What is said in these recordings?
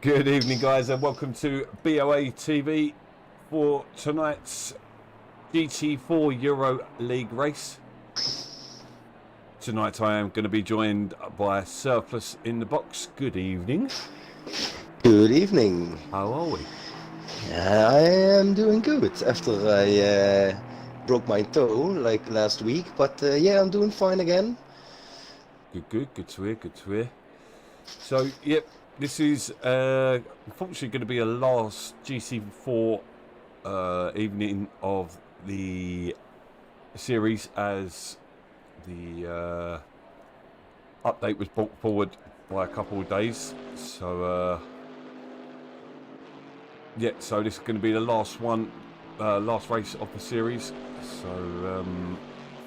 Good evening, guys, and welcome to BoATV for tonight's GT4 Euro League race. Tonight I am going to be joined by Surplus in the box. Good evening. Good evening. How are we? I am doing good after I broke my toe like last week, but yeah, I'm doing fine again. Good to hear, good to hear. So, yep, this is unfortunately going to be a last GT4 evening of the series, as the update was brought forward by a couple of days. So, yeah, so this is going to be the last one, last race of the series. So,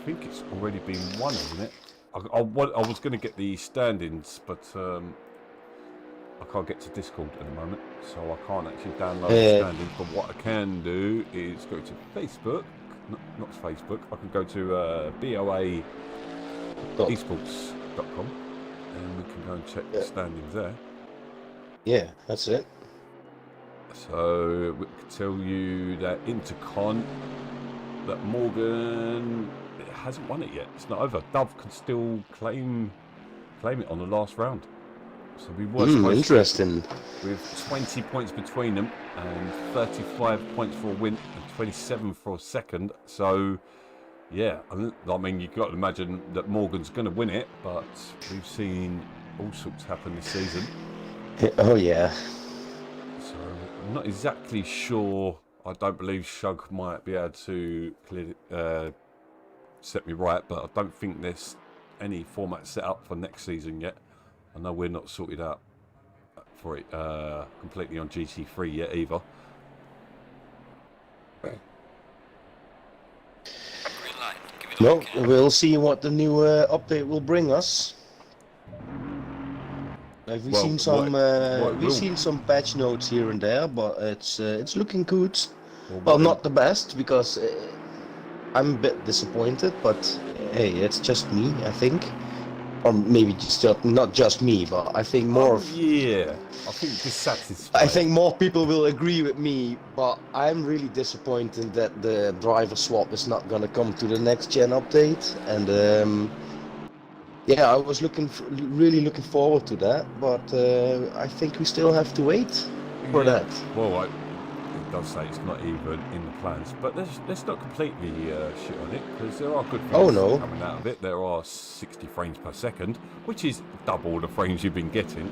I think it's already been won, isn't it? I was going to get the standings, but I can't get to Discord at the moment, so I can't actually download the standings. But what I can do is go to Facebook, not Facebook. I can go to BoA esports.com, and we can go and check the standings there. Yeah, that's it. So we can tell you that Intercon, that Morgan hasn't won it yet. It's not over. Dove can still claim it on the last round. So we were interesting. With 20 points between them and 35 points for a win and 27 for a second. So yeah, I mean, you've got to imagine that Morgan's going to win it, but we've seen all sorts happen this season. Oh yeah. So I'm not exactly sure. I don't believe Shug might be able to set me right, but I don't think there's any format set up for next season yet. I know we're not sorted out for it completely on GT3 yet either. Well, we'll see what the new update will bring us. We've seen some patch notes here and there, but it's looking good. Well, not the best, because I'm a bit disappointed, but hey, it's just me, I think. Or maybe just not just me, but I think more I think dissatisfied. I think more people will agree with me, but I'm really disappointed that the driver swap is not gonna come to the next gen update. And yeah, I was really looking forward to that, but I think we still have to wait for that. Well, it does say it's not even in the plans, but let's not completely shit on it, because there are good things coming out of it. There are 60 frames per second, which is double the frames you've been getting.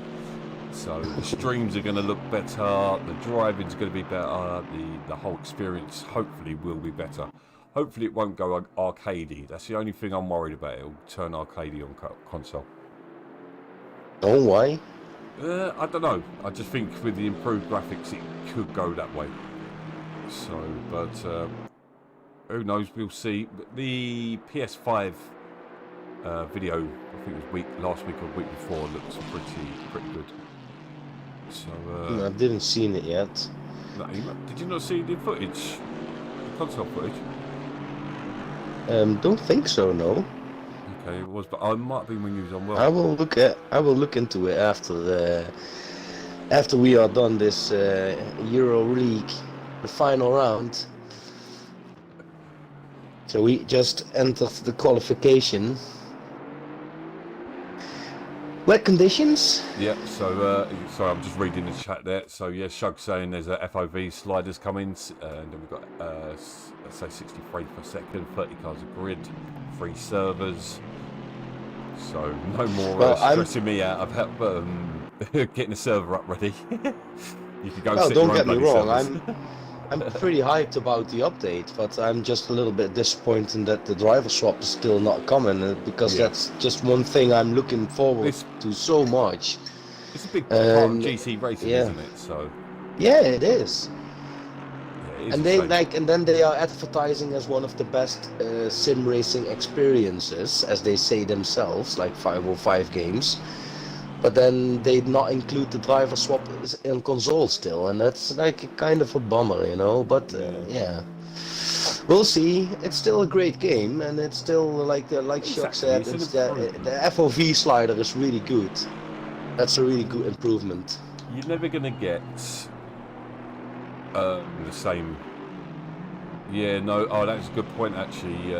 So the streams are going to look better, the driving's going to be better, the whole experience hopefully will be better. Hopefully it won't go arcadey. That's the only thing I'm worried about. It'll turn arcadey on console. Oh, why? I don't know. I just think with the improved graphics, it could go that way. So, but who knows? We'll see. The PS5 video, I think it was last week or the week before, looks pretty good. So I didn't see it yet. No, did you not see the footage? The console footage? Don't think so, no. Okay, it was, but I might have been when you was on. Well, I will look into it after we are done this Euro League, the final round. So we just entered the qualification. Wet conditions? Yeah, so sorry, I'm just reading the chat there. So yeah, Shug saying there's a FOV sliders coming, and then we've got let's say 60 frames per second, 30 cars a grid, 3 servers. So no more stressing me out about getting a server up ready. You can go. No, don't get me wrong. I'm pretty hyped about the update, but I'm just a little bit disappointed that the driver swap is still not coming, because that's just one thing I'm looking forward to so much. It's a big part of GT racing, isn't it? So yeah, it is. Yeah, and then they are advertising as one of the best sim racing experiences, as they say themselves, like 505 games. But then they'd not include the driver swap in console still, and that's like kind of a bummer, you know. But yeah, we'll see. It's still a great game, and it's still like Chuck said, the FOV slider is really good. That's a really good improvement. You're never gonna get the same. Yeah, no. Oh, that's a good point actually.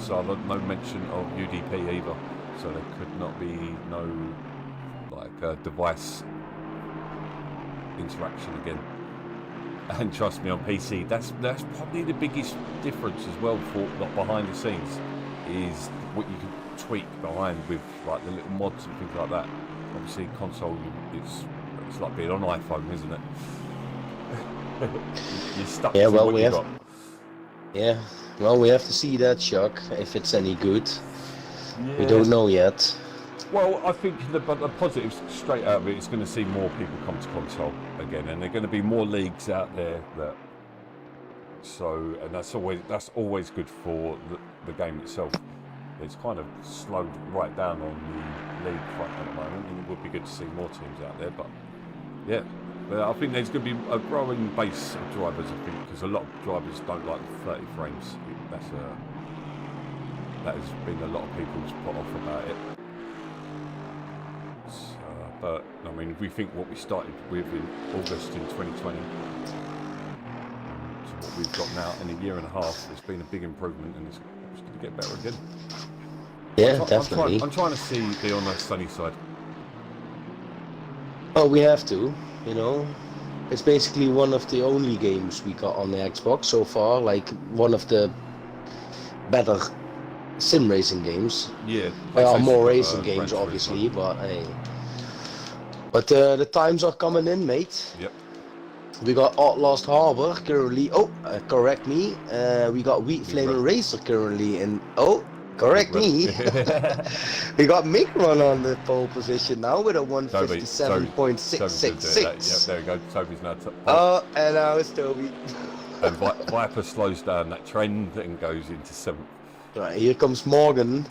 So no mention of UDP either. So there could not be no device interaction again. And trust me, on PC, that's probably the biggest difference as well for like behind the scenes, is what you can tweak behind with like the little mods and things like that. Obviously, console, it's like being on iPhone, isn't it? You're stuck to what you got. Yeah, well, we have to see that, Chuck, if it's any good. Yeah. We don't know yet. Well, I think the positives straight out of it is going to see more people come to console again, and there are going to be more leagues out there and that's always good for the game itself. It's kind of slowed right down on the league front at the moment, and it would be good to see more teams out there. But yeah, I think there's going to be a growing base of drivers. I think because a lot of drivers don't like 30 frames. That has been a lot of people's put off about it. But I mean, if we think what we started with in August in 2020 to what we've got now in a year and a half, it's been a big improvement, and it's going to get better again. Yeah, definitely. I'm trying to see the on the sunny side. Oh, we have to, you know. It's basically one of the only games we got on the Xbox so far, like one of the better sim racing games. Yeah. There are more racing games, obviously, but hey. But the times are coming in, mate. Yep. We got Outlast Harbor currently. Oh, correct me. We got Wheat Flaming Racer currently in. Oh, correct me. We got Micron on the pole position now with a 157.666. Yep, there we go. Toby's now top. Oh, and now it's Toby. And Viper slows down that trend and goes into 7th. Right, here comes Morgan.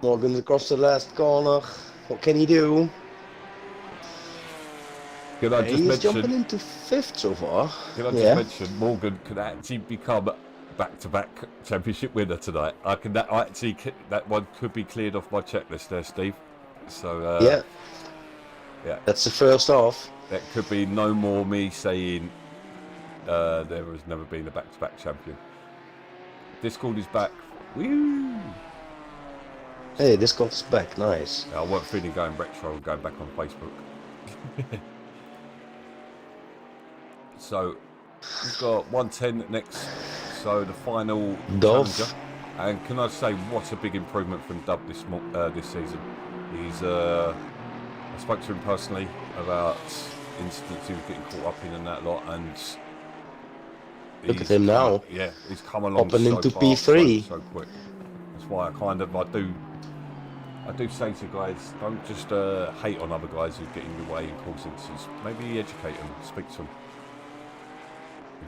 Morgan across the last corner. What can he do? Can I just he's mention, jumping into 5th so far. Can I just mention Morgan could actually become back-to-back championship winner tonight. That one could be cleared off my checklist there, Steve. So yeah, that's the first half. That could be no more me saying there has never been a back-to-back champion. Discord is back. Woo! Hey, Discord's back. Nice. I wasn't feeling going retro and going back on Facebook. So we've got 110 next, so the final challenger. And can I say what a big improvement from Dub this season. He's I spoke to him personally about incidents he was getting caught up in and that lot, and look at him now. Yeah, he's come along so into far, P3 so quick. That's why I do say to guys, don't just hate on other guys who get in your way and cause incidents. Maybe educate them, speak to them.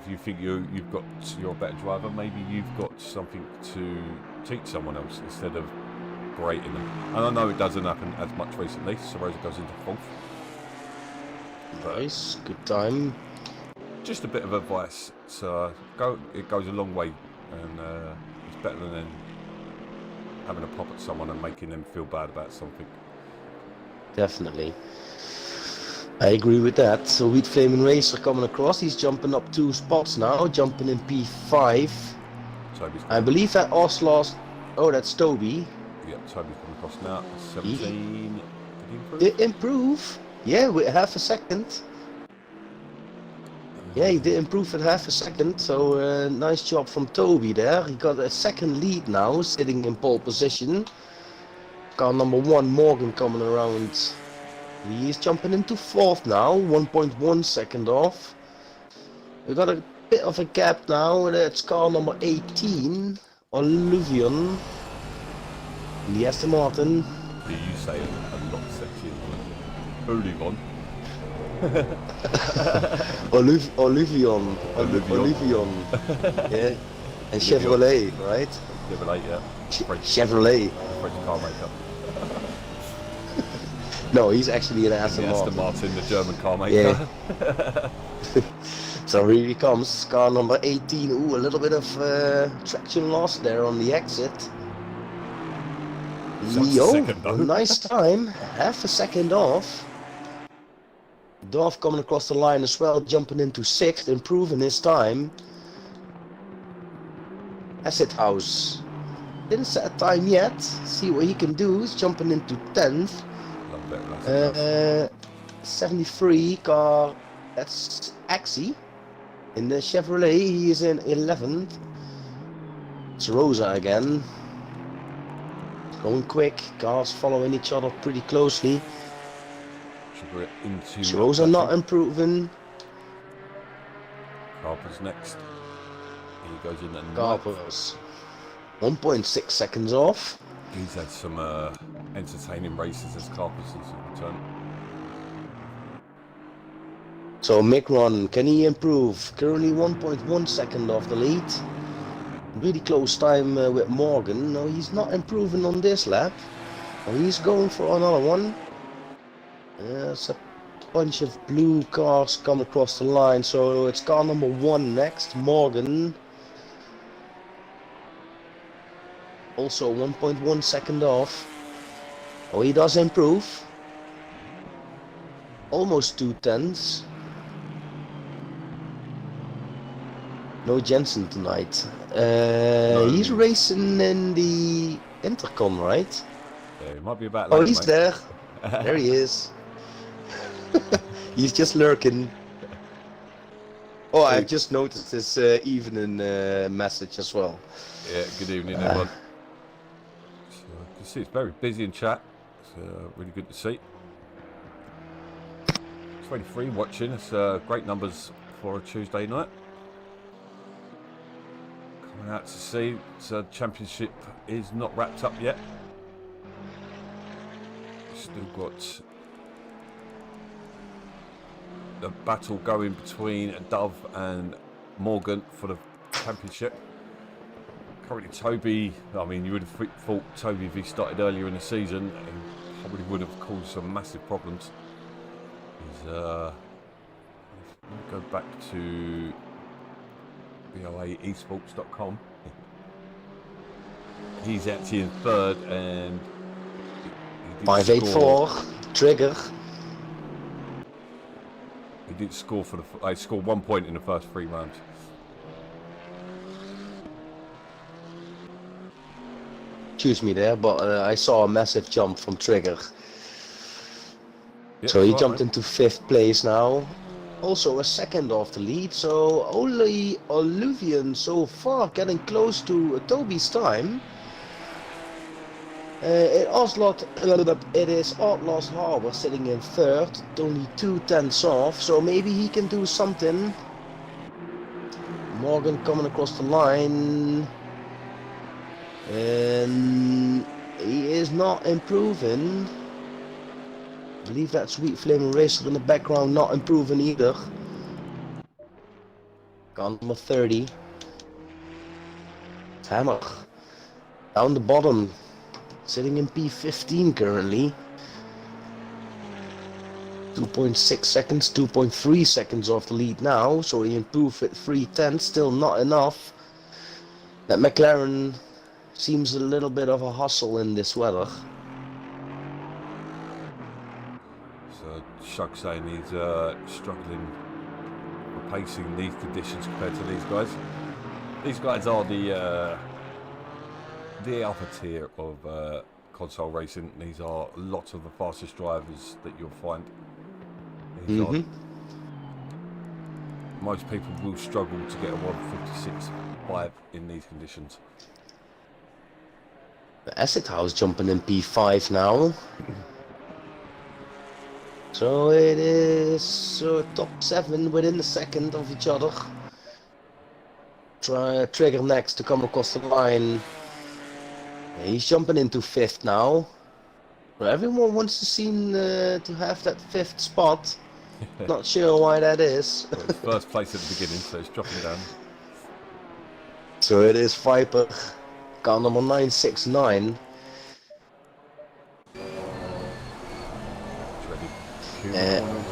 If you think you're a better driver, maybe you've got something to teach someone else instead of berating them. And I know it doesn't happen as much recently. Sorosa goes into 4th. Nice, good time. Just a bit of advice. So it goes a long way, and it's better than having a pop at someone and making them feel bad about something. Definitely. I agree with that. So Wheat Flaming Racer coming across. He's jumping up 2 spots now, jumping in P5. I believe that Oslos. Oh, that's Toby. Yeah, Toby's coming across now. 17. Did he improve? Yeah, with half a second. Yeah, he did improve at half a second. So nice job from Toby there. He got a second lead now, sitting in pole position. Car number 1, Morgan, coming around. He is jumping into 4th now, 1.1 second off. We got a bit of a gap now. That's car number 18, Oluvion. The Aston Martin. Do you say it a lot sexier than Oluvion? Oluvion. Yeah. And Chevrolet, right? Chevrolet, yeah. Chevrolet. French car maker. No, he's actually an Aston Martin. Aston Martin, the German car maker. Yeah. So here he comes, car number 18. Ooh, a little bit of traction loss there on the exit. Nice time. Half a second off. Dorf coming across the line as well, jumping into 6th, improving his time. Acid House. Didn't set a time yet. See what he can do. He's jumping into 10th. 73 car, that's ACC. In the Chevrolet, he is in 11th. It's Rosa again. Going quick. Cars following each other pretty closely. Rosa not improving. Carper's next. He goes in at Carper's 1.6 seconds off. He's had some entertaining races as Carper since his return. So Micron, can he improve? Currently 1.1 second off the lead. Really close time with Morgan. No, he's not improving on this lap. Oh, he's going for another one. There's a bunch of blue cars come across the line. So it's car number 1 next, Morgan. Also 1.1 second off. Oh, he does improve. Almost 2/10. No Jensen tonight. No. He's racing in the Intercon, right? Yeah, he might be about. Oh, he's there. There he is. He's just lurking. Oh, I've just noticed his evening message as well. Yeah, good evening, everyone. So, you can see it's very busy in chat. It's really good to see. 23 watching. It's great numbers for a Tuesday night. Coming out to see. The championship is not wrapped up yet. Still got the battle going between Dove and Morgan for the championship. Currently Toby, I mean, you would have thought Toby, if he started earlier in the season, he probably would have caused some massive problems. He's go back to BoAEsports.com. He's actually in 3rd and 584 trigger. He didn't score for the. I scored 1 point in the first 3 rounds. Excuse me there, but I saw a massive jump from Trigger. Yep, so he right, jumped mate. into 5th place now. Also a second off the lead, so only Olivian so far getting close to Toby's time. It is Outlaws Harbour sitting in 3rd, only 2/10 off, so maybe he can do something. Morgan coming across the line. And he is not improving. I believe that Sweet Flaming Racer in the background not improving either. Car number 30. Hammer. Down the bottom. Sitting in P15 currently. 2.6 seconds, 2.3 seconds off the lead now. So he improved with 3/10. Still not enough. That McLaren seems a little bit of a hustle in this weather. So Shug saying he's struggling replacing these conditions compared to these guys. These guys are the upper tier of console racing. These are lots of the fastest drivers that you'll find. These are, most people will struggle to get a 156.5 in these conditions. The Acid House jumping in P5 now. So it is top 7 within a second of each other. Trigger next to come across the line. He's jumping into 5th now. Well, everyone wants to seem to have that 5th spot. Not sure why that is. Well, it's first place at the beginning, so it's dropping down. So it is Viper, car number 969.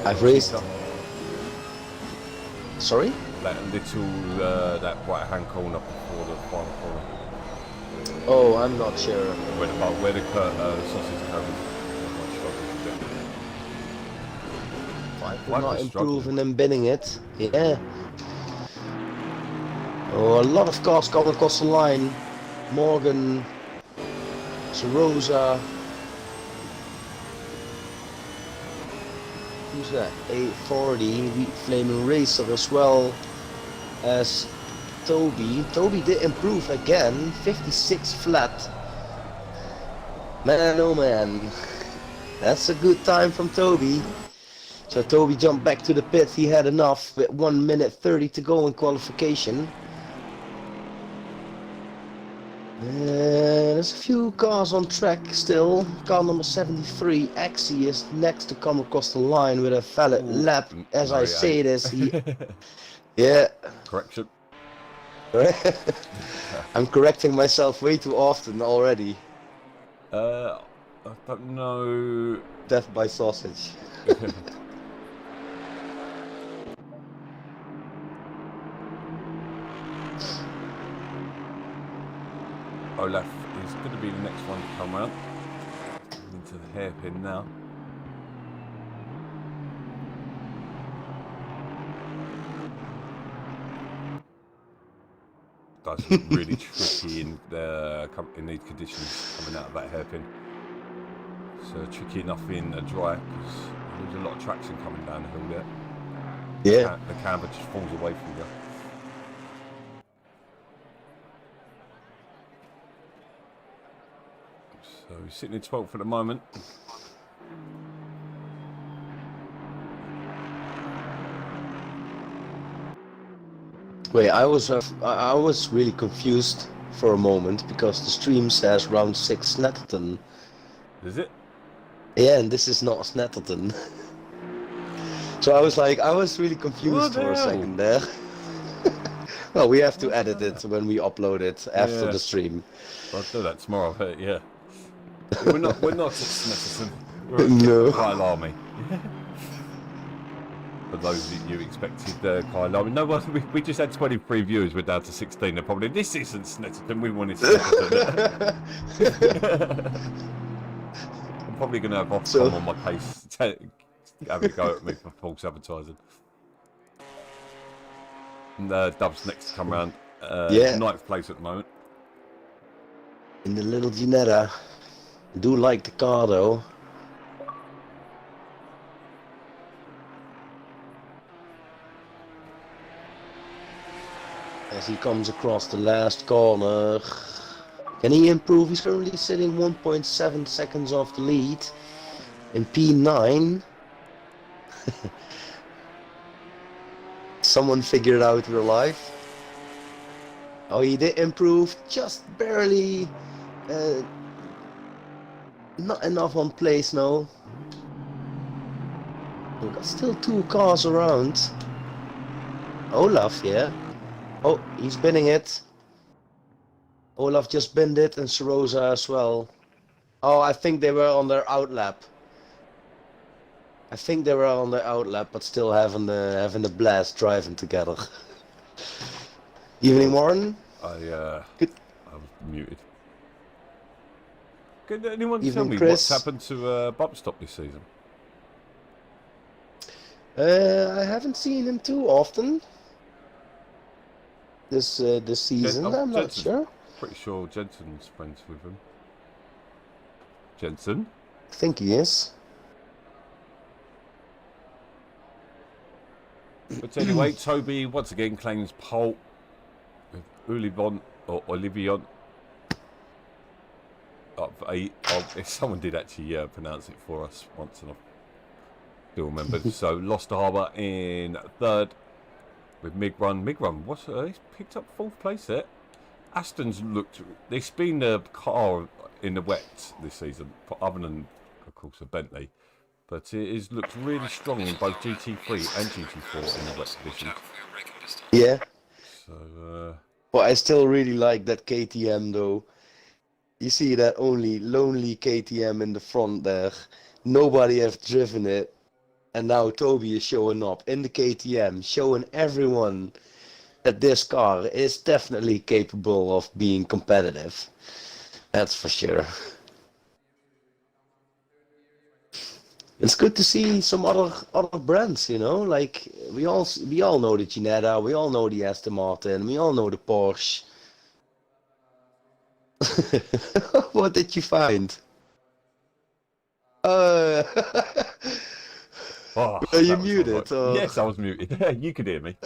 I've raced. Sorry? That little, that right hand corner before the final corner. Oh, I'm not sure. Where the sausage comes. Viper not improving and binning it. Yeah. Oh, a lot of cars coming across the line. Morgan, Rosa. Who's that? 840, Wheat Flaming Racer as well. as Toby. Toby did improve again, 56 flat. Man, oh man, that's a good time from Toby. So Toby jumped back to the pit. He had enough with 1 minute 30 to go in qualification. There's a few cars on track still. Car number 73, ACC, is next to come across the line with a valid lap. As I say this, yeah. Correction. I'm correcting myself way too often already. I don't know. Death by sausage. Olaf is going to be the next one to come out. Into the hairpin now. Does look really tricky in these conditions coming out of that hairpin. So tricky enough in a dry because there's a lot of traction coming down the hill there. Yeah. The camber just falls away from you. So he's sitting in 12th at the moment. Wait, I was really confused for a moment because the stream says round 6 Snetterton. Is it? Yeah, and this is not Snetterton. So I was really confused for a second there. Well, we have to edit it when we upload it after the stream. I'll do that tomorrow, but yeah. We're not at Snetterton. We're at No. Kyle Army. For those that you expected Kyle Army. No, we just had 23 viewers. We're down to 16. They're probably, this isn't Snetterton. We wanted Snetterton. I'm probably going to have Ofcom on my case, having a go at me for false advertising. And Dub's next to come round. 9th place at the moment. In the little Ginetta. I do like the car though. As he comes across the last corner. Can he improve? He's currently sitting 1.7 seconds off the lead in P9. Someone figured out real life. Oh, he did improve just barely. Not enough on place now. We've got still 2 cars around. Olaf, yeah. Oh, he's binning it. Olaf just binned it and Sarosa as well. Oh, I think they were on their outlap. But still having a blast driving together. Evening, Warren. I was muted. Can anyone Evening, tell me Chris. what's happened to Bump Stop this season? I haven't seen him too often. This season, I'm not sure. Pretty sure Jensen's friends with him. Jensen? I think he is. But anyway, Toby once again claims pole with Olivon or Olivion. If someone did actually pronounce it for us once, and I still remember. So Lost Harbour in 3rd with Migrun. He's picked up 4th place there. Aston's looked. There's been a car in the wet this season, other than of course a Bentley, but it has looked really strong in both GT3 and GT4 in the wet conditions. Yeah. So. Well, I still really like that KTM though. You see that only lonely KTM in the front there. Nobody has driven it. And now Toby is showing up in the KTM, showing everyone that this car is definitely capable of being competitive. That's for sure. It's good to see some other brands, you know, like we all know the Ginetta, we all know the Aston Martin, we all know the Porsche. What did you find? Are you muted? Yes, I was muted. You could hear me.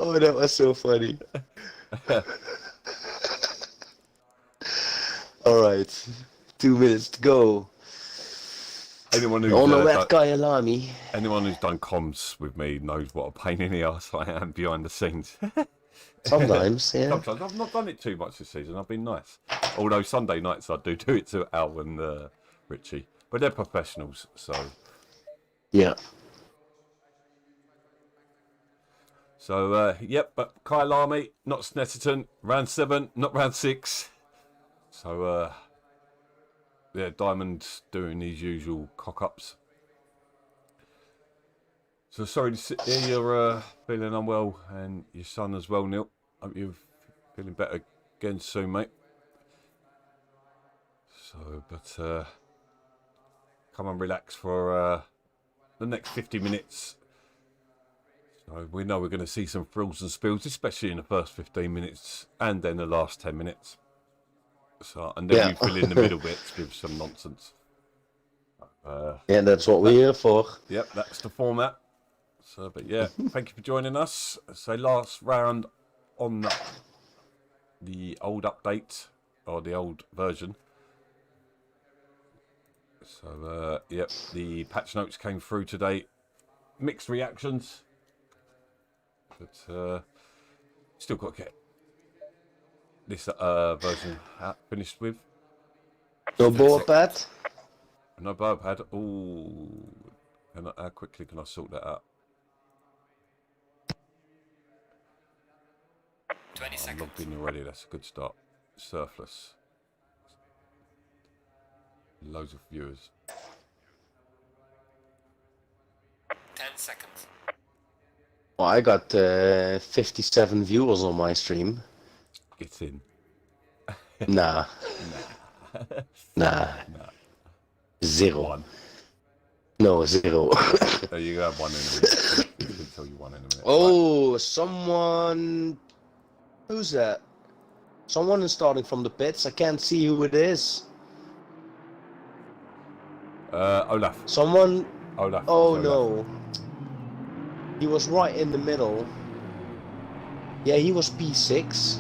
Oh, that was so funny. All right, 2 minutes to go. Anyone who's On a wet guy alarmy. Anyone who's done comms with me knows what a pain in the arse I am behind the scenes. Sometimes, yeah. Sometimes I've not done it too much this season. I've been nice. Although Sunday nights I do it to Al and Richie, but they're professionals, so yeah. So yep. But Kyle Army, not Snetterton. Round 7, not round 6. So yeah, Diamond doing his usual cock-ups. So sorry to hear you're feeling unwell, and your son as well, Neil. Hope you're feeling better again soon, mate. So, but come and relax for the next 50 minutes. So we know we're going to see some frills and spills, especially in the first 15 minutes and then the last 10 minutes. So, and then we fill in the middle bits with some nonsense. Yeah, that's what we're here for. Yep, that's the format. So, but yeah, thank you for joining us. So last round on the old update, or the old version. So, yep, the patch notes came through today. Mixed reactions. But still got to get this version finished with. No BoATV? No BoATV. Ooh. How quickly can I sort that out? 20 seconds. I'm logged in already, that's a good start. Surplus. Loads of viewers. 10 seconds. Well, I got 57 viewers on my stream. Get in. Nah. Nah. Zero. 1. No, 0. You have 1 in a minute. You can tell you 1 in a minute. Oh, right. Someone... Who's that? Someone is starting from the pits. I can't see who it is. Olaf. Someone... Olaf. Oh, Olaf. no. He was right in the middle. Yeah, he was P6.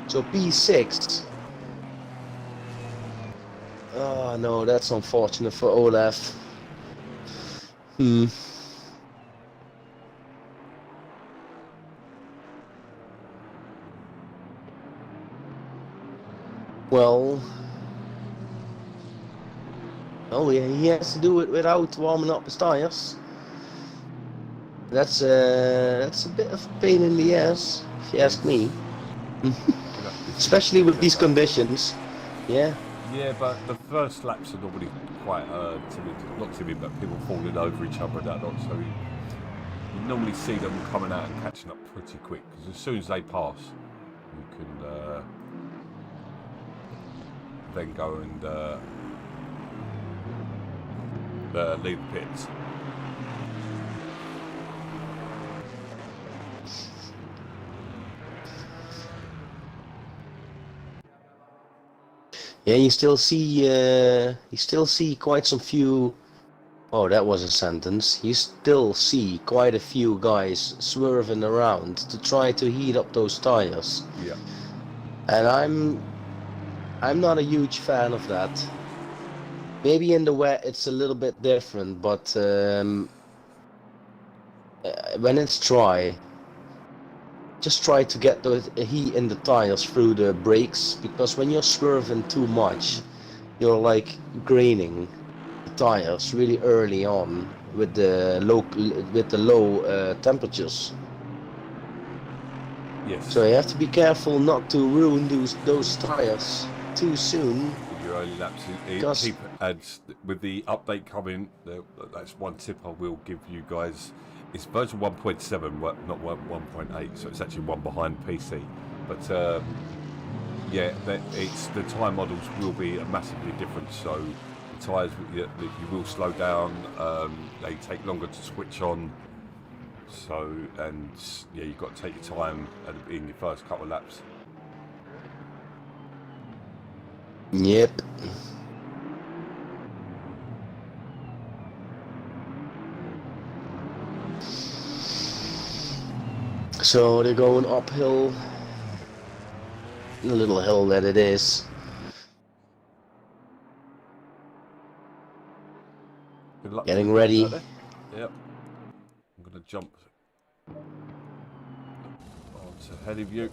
So P6. Oh, no, that's unfortunate for Olaf. Well, he has to do it without warming up his tires. That's a bit of a pain in the ass, if you ask me. Especially with these conditions. Yeah. Yeah, but the first laps are normally quite timid. Not timid, but people falling over each other and that lot. So you normally see them coming out and catching up pretty quick. Because as soon as they pass, you can then go and leave the pits. Yeah, you still see quite some few. Oh, that was a sentence. You still see quite a few guys swerving around to try to heat up those tires. Yeah. And I'm not a huge fan of that. Maybe in the wet it's a little bit different, but when it's dry, just try to get the heat in the tires through the brakes, because when you're swerving too much, you're like graining the tires really early on with the low temperatures. Yes. So you have to be careful not to ruin those tires too soon. With your early laps, keep ads with the update coming. That's one tip I will give you guys. It's version 1.7, not 1.8, so it's actually one behind PC. But yeah, the tyre models will be massively different. So the tyres, you will slow down. They take longer to switch on. So, and yeah, you've got to take your time in your first couple of laps. Yep. So they're going uphill. The little hill that it is. Good luck. Getting ready. Yep. I'm gonna jump onto ahead of you.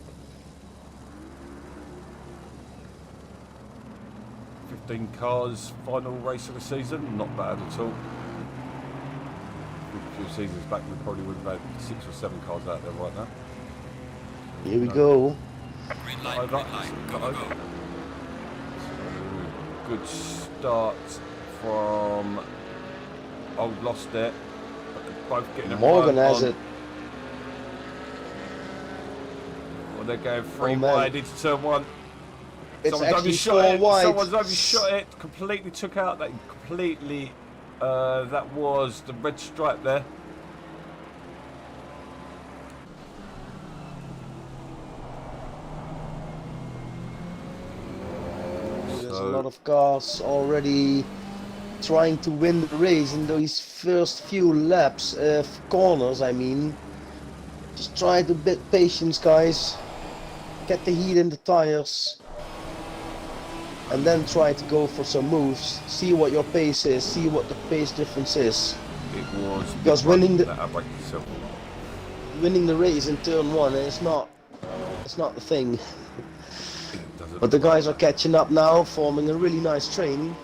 15 cars, final race of the season, not bad at all. A few seasons back we probably would have had 6 or 7 cars out there right now. Here we go. Green light, green light. Go, go, go. So, good start from Old Lost there. But they're both getting a Morgan run has on. it. Well, they're going 3 man. wide into turn 1. It's Someone's actually overshot 4 it. wide. Someone's overshot it. Completely took out that completely. That was the red stripe there. There's a lot of cars already trying to win the race in those first few laps, corners I mean. Just try to bit patience, guys. Get the heat in the tires. And then try to go for some moves. See what your pace is, see what the pace difference is. It was because winning the race in turn 1 is not the thing. But the guys are catching up now, forming a really nice train.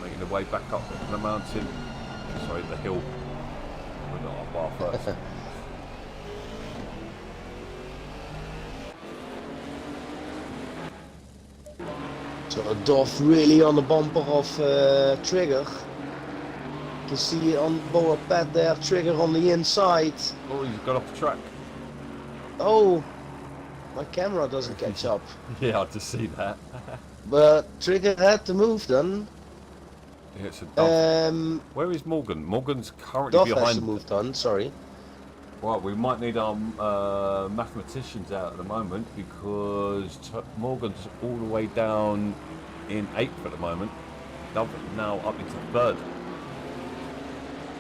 Making the way back up the mountain. Sorry, the hill. We're not up bar first. So Doff really on the bumper of Trigger. You can see it on Boa pad there, Trigger on the inside. Oh, he's got off the track. Oh, my camera doesn't catch up. Yeah, I just see that. But Trigger had to move then. Yeah, it's a Duff. Where is Morgan? Morgan's currently Duff behind. has to move on, sorry. Right, we might need our mathematicians out at the moment because Morgan's all the way down in 8th at the moment. Dove now up into 3rd.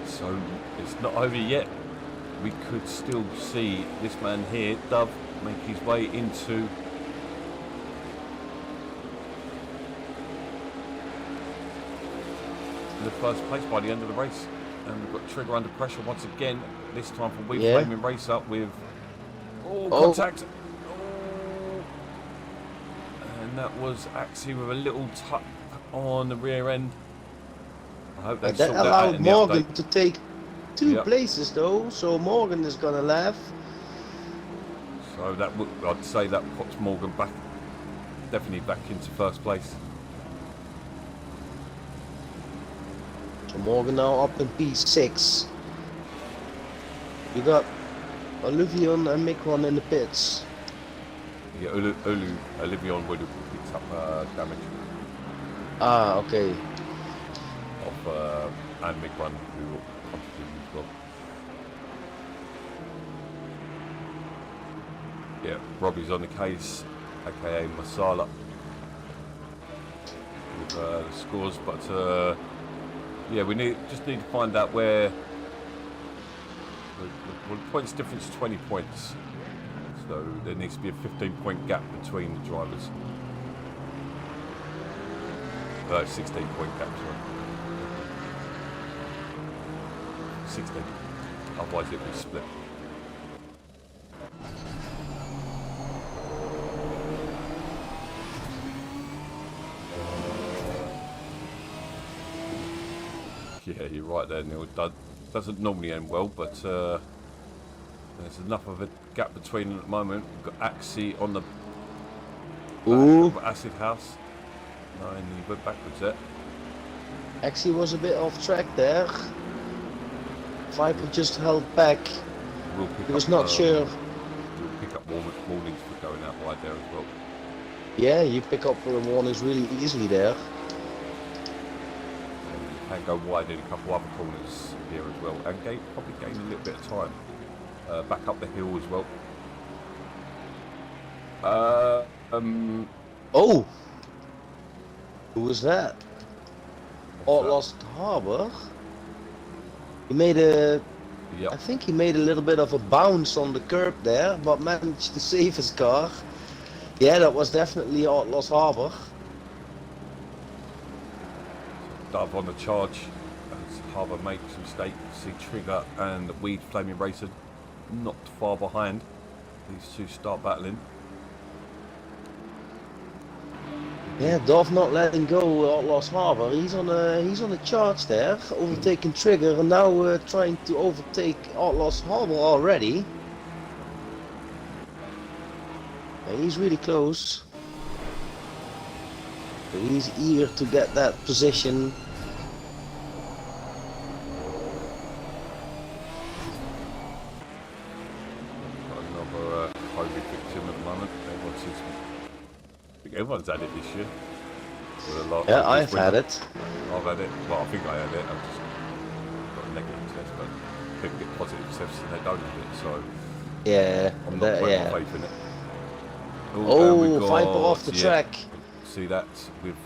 So it's not over yet. We could still see this man here, Dove, make his way into the first place by the end of the race. And we've got Trigger under pressure once again. This time from Flaming Race Up with contact. Oh. And that was actually with a little tuck on the rear end. I hope they that allowed allowed Morgan to take 2 places though, so Morgan is gonna laugh. So that would, I'd say that puts Morgan back, definitely back into first place. So Morgan now up in P6. You got Olivion and Micron in the pits. Yeah, Olivion would have picked up damage. Ah, okay. Of and Micron who will contribute as well. Yeah, Robbie's on the case, aka Masala, with the scores, but yeah, we just need to find out where the points difference is 20 points, so there needs to be a 15-point gap between the drivers. 16-point gap, sorry. 16, otherwise it will be split. Yeah, you're right there, Neil. It doesn't normally end well, but there's enough of a gap between them at the moment. We've got ACC on the acid house. No, and he went backwards there. ACC was a bit off track there. Viper just held back. He was not sure. We'll pick up warnings for going out wide there as well. Yeah, you pick up the warnings really easily there. And go wide in a couple other corners here as well, and probably gain a little bit of time back up the hill as well. Oh, Who was that? Lost Harbor. He made a. Yep. I think he made a little bit of a bounce on the curb there, but managed to save his car. Yeah, that was definitely Lost Harbor. Dove on the charge as Harbour makes a mistake. See Trigger and Weed Flaming Racer not far behind. These two start battling. Yeah, Dove not letting go Lost Harbor. He's on a charge there, overtaking Trigger, and now trying to overtake Lost Harbor already. And he's really close. He's eager to get that position. Got another COVID victim at the moment. Everyone's had it this year. Yeah, I've had it. I've had it. Well, I think I had it. I've just got a negative test, but people get positive tests and they don't have it. So yeah, I'm not putting yeah. my faith in it. Oh, Viper off the track. See that with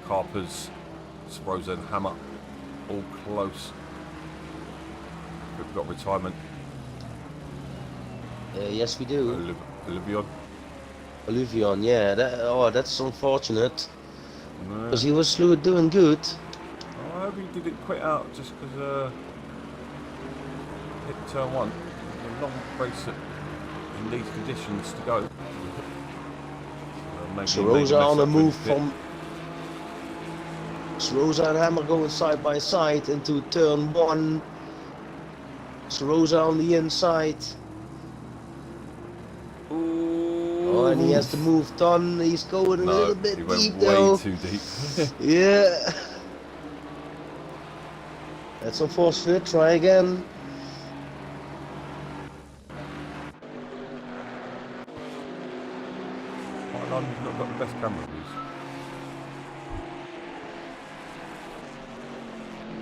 Carpers, Sproza and Hammer all close. We've got retirement. Yes, we do. Olivion. Yeah. That's unfortunate. Because he was doing good. I hope he didn't quit out just because hit turn one. A long race in these conditions to go. Rosa on a move from. Rosa and Hammer going side by side into turn one. Rosa on the inside. Oh, and he has the move done. He's going a little bit he went deep way though. too deep. Yeah. That's unfortunate. Try again. I've not got the best camera views.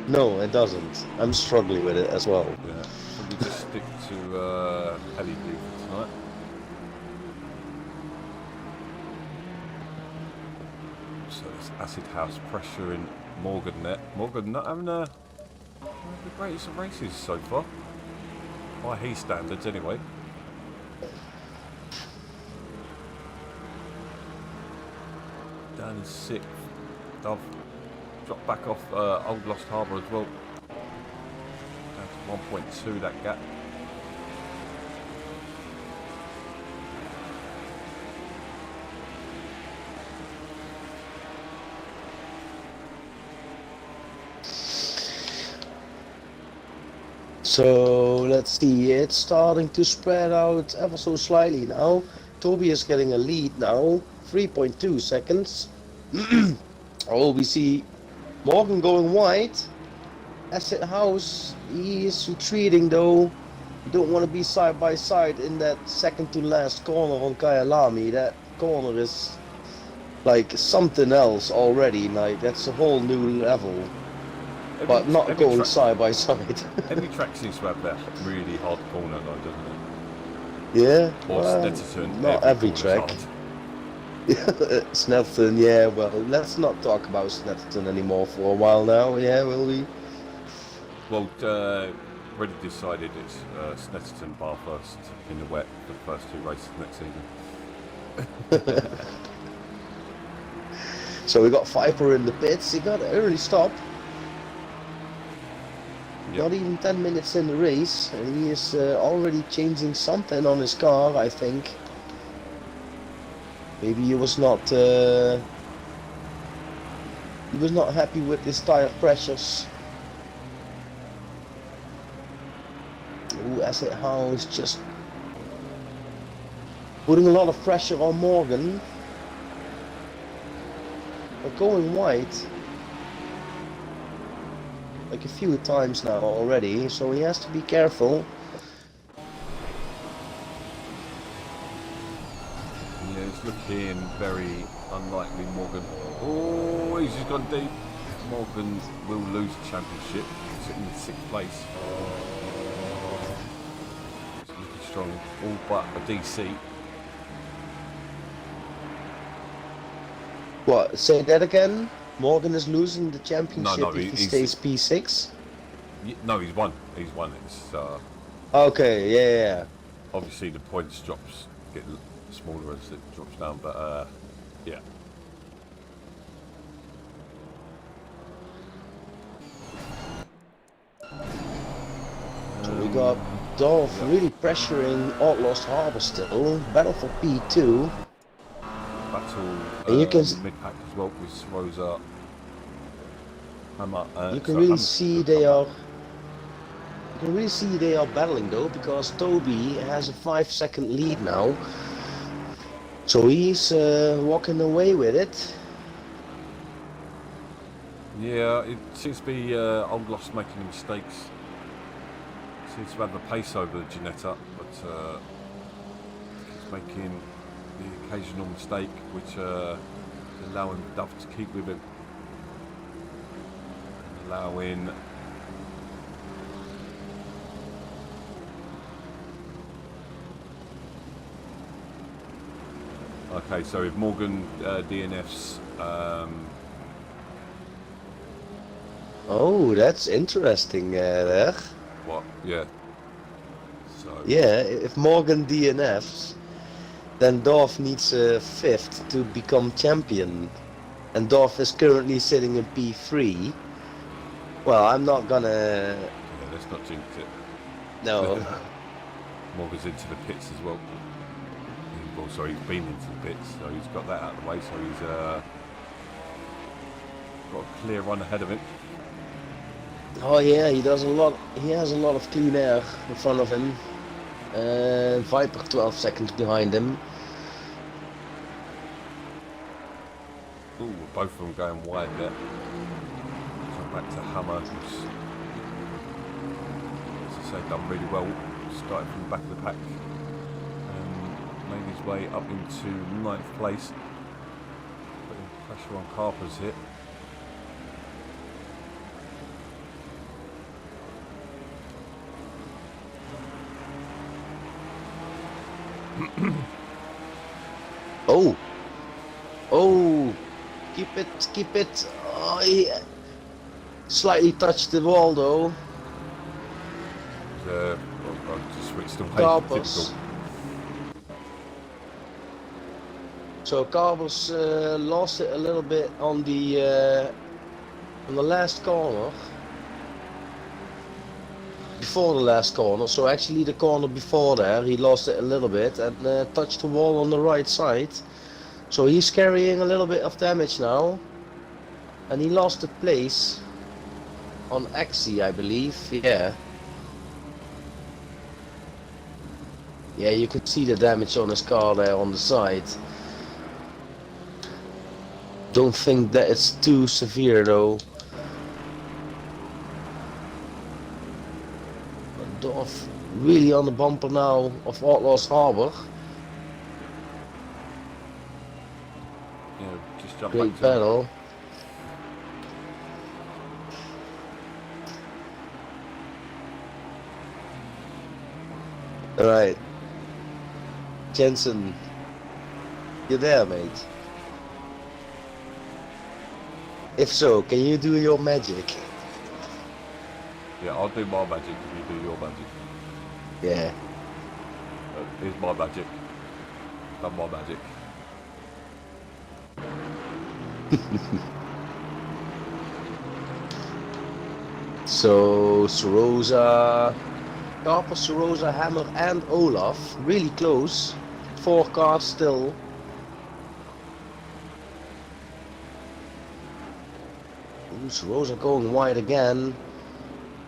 No, it doesn't. I'm struggling with it as well. Yeah, probably just stick to heli view for tonight. So it's acid house pressure in Morgan there. Morgan not having one of the greatest of races so far, by his standards anyway. Down in 6th. Dove dropped back off Old Lost Harbour as well. Down to 1.2 that gap. So let's see, it's starting to spread out ever so slightly now. Toby is getting a lead now, 3.2 seconds. Oh, we see Morgan going wide. Acid House, he is retreating though. You don't want to be side by side in that second to last corner on Kyalami. That corner is like something else already, like that's a whole new level. But not going side by side. Every track seems to have that really hard corner though, doesn't it? Yeah, Or well, SNETTERTON, not every track. Snetterton, yeah, well, let's not talk about Snetterton anymore for a while now, yeah, will we? Well, already decided it's Snetterton bar first in the wet for the first 2 races next season. So we got Viper in the pits, he got an early stop. Yep. Not even 10 minutes in the race, and he is already changing something on his car, I think. Maybe he was not happy with his tire pressures. Ooh, Acid House just putting a lot of pressure on Morgan. But going wide. Like a few times now already, so he has to be careful. Yeah, it's looking very unlikely Morgan. Oh, he's just gone deep. Morgan will lose the championship, sitting in 6th place. It's looking strong, all but a DC. What? Say that again? Morgan is losing the championship No, if he stays P6? No, he's won. He's won. It's Okay, yeah. obviously the points get smaller as it drops down, but yeah. So we got Dolph really pressuring Outlaws Harbour still. Battle for P2. Battle And you can mid-pack as well with Rosa. Hammer. You can really see they are. You can really see they are battling though, because Toby has a 5-second lead now. So he's walking away with it. Yeah, it seems to be Old Lost making mistakes. Seems to have the pace over Ginetta, but he's making the occasional mistake, which allowing Duff to keep with him. Allowing okay, so if Morgan DNFs Oh, that's interesting there. what? Yeah. So Yeah, if Morgan DNFs, then Dorf needs a 5th to become champion. And Dorf is currently sitting in P3. Well, I'm not gonna... yeah, let's not jinx it. No. Morgan's into the pits as well. Well, sorry, he's been into the pits, so he's got that out of the way. So he's got a clear run ahead of him. Oh yeah, he does a lot. He has a lot of clean air in front of him. Viper 12 seconds behind him. Ooh, both of them going wide there. So back to Hammer, who's, as I say, done really well. Started from the back of the pack and made his way up into 9th place. Putting pressure on Carper's hit. Oh, keep it. Oh, he slightly touched the wall though. Well, just switched away. Carpus. So Carpus lost it a little bit on the last corner. Before the last corner, so actually the corner before there, he lost it a little bit and touched the wall on the right side. So he's carrying a little bit of damage now. And he lost the place on ACC, I believe, yeah. Yeah, you can see the damage on his car there on the side. Don't think that it's too severe though. Dorf really on the bumper now of Outlaws Harbour. Yeah, just jump Great back to battle. Alright. Jensen, you there, mate? If so, can you do your magic? Yeah, I'll do my magic if you do your magic. Yeah. Here's my magic. Done my magic. So Sorosa, Carper, Sorosa, Hammer and Olaf really close. 4 cars still. Ooh, Sorosa going wide again.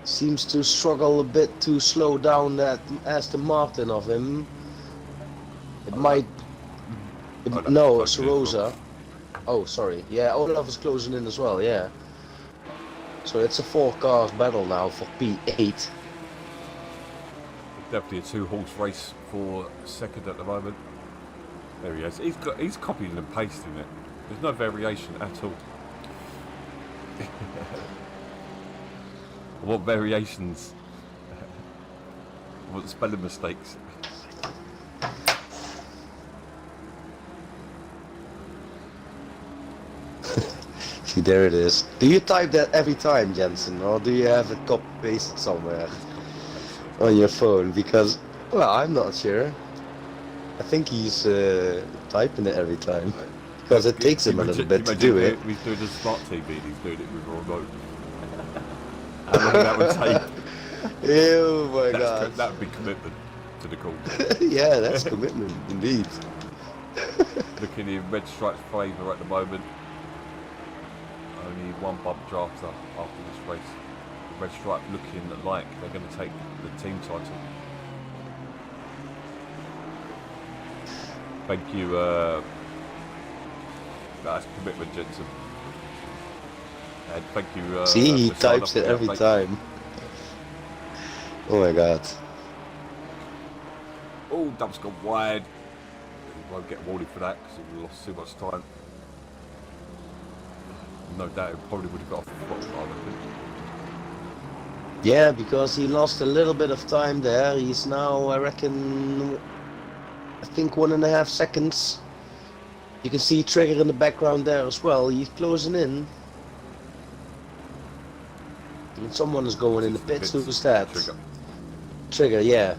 Seems to struggle a bit to slow down that Aston Martin of him. It might... no, Sorosa. Oh, sorry. Yeah, Olaf is closing in as well, yeah. So it's a 4 cars battle now for P8. Definitely a 2-horse race for second at the moment. There he is. He's copying and pasting it. There's no variation at all. What variations? What spelling mistakes? See, there it is. Do you type that every time, Jensen, or do you have it copy-pasted somewhere on your phone? Because, well, I'm not sure. I think he's typing it every time. Because it takes him a little bit to do it. He's doing a smart TV and he's doing it with a remote. How long that would take? Oh my god. That would be commitment to the call. Yeah, that's commitment, indeed. Looking in red stripes favour at the moment. Only one bump drafter after this race. The red stripe looking like they're going to take the team title. Thank you. That's commitment, Jensen. And thank you. See, he types it every time. Oh my god. Oh, Dub's gone wide. He won't get awarded for that because he lost too much time. No doubt he probably would have got off the foot, I reckon. Yeah, because he lost a little bit of time there. He's now, I reckon, I think 1.5 seconds. You can see Trigger in the background there as well. He's closing in. And someone is going in the pits. Who's that? Trigger. Trigger, yeah.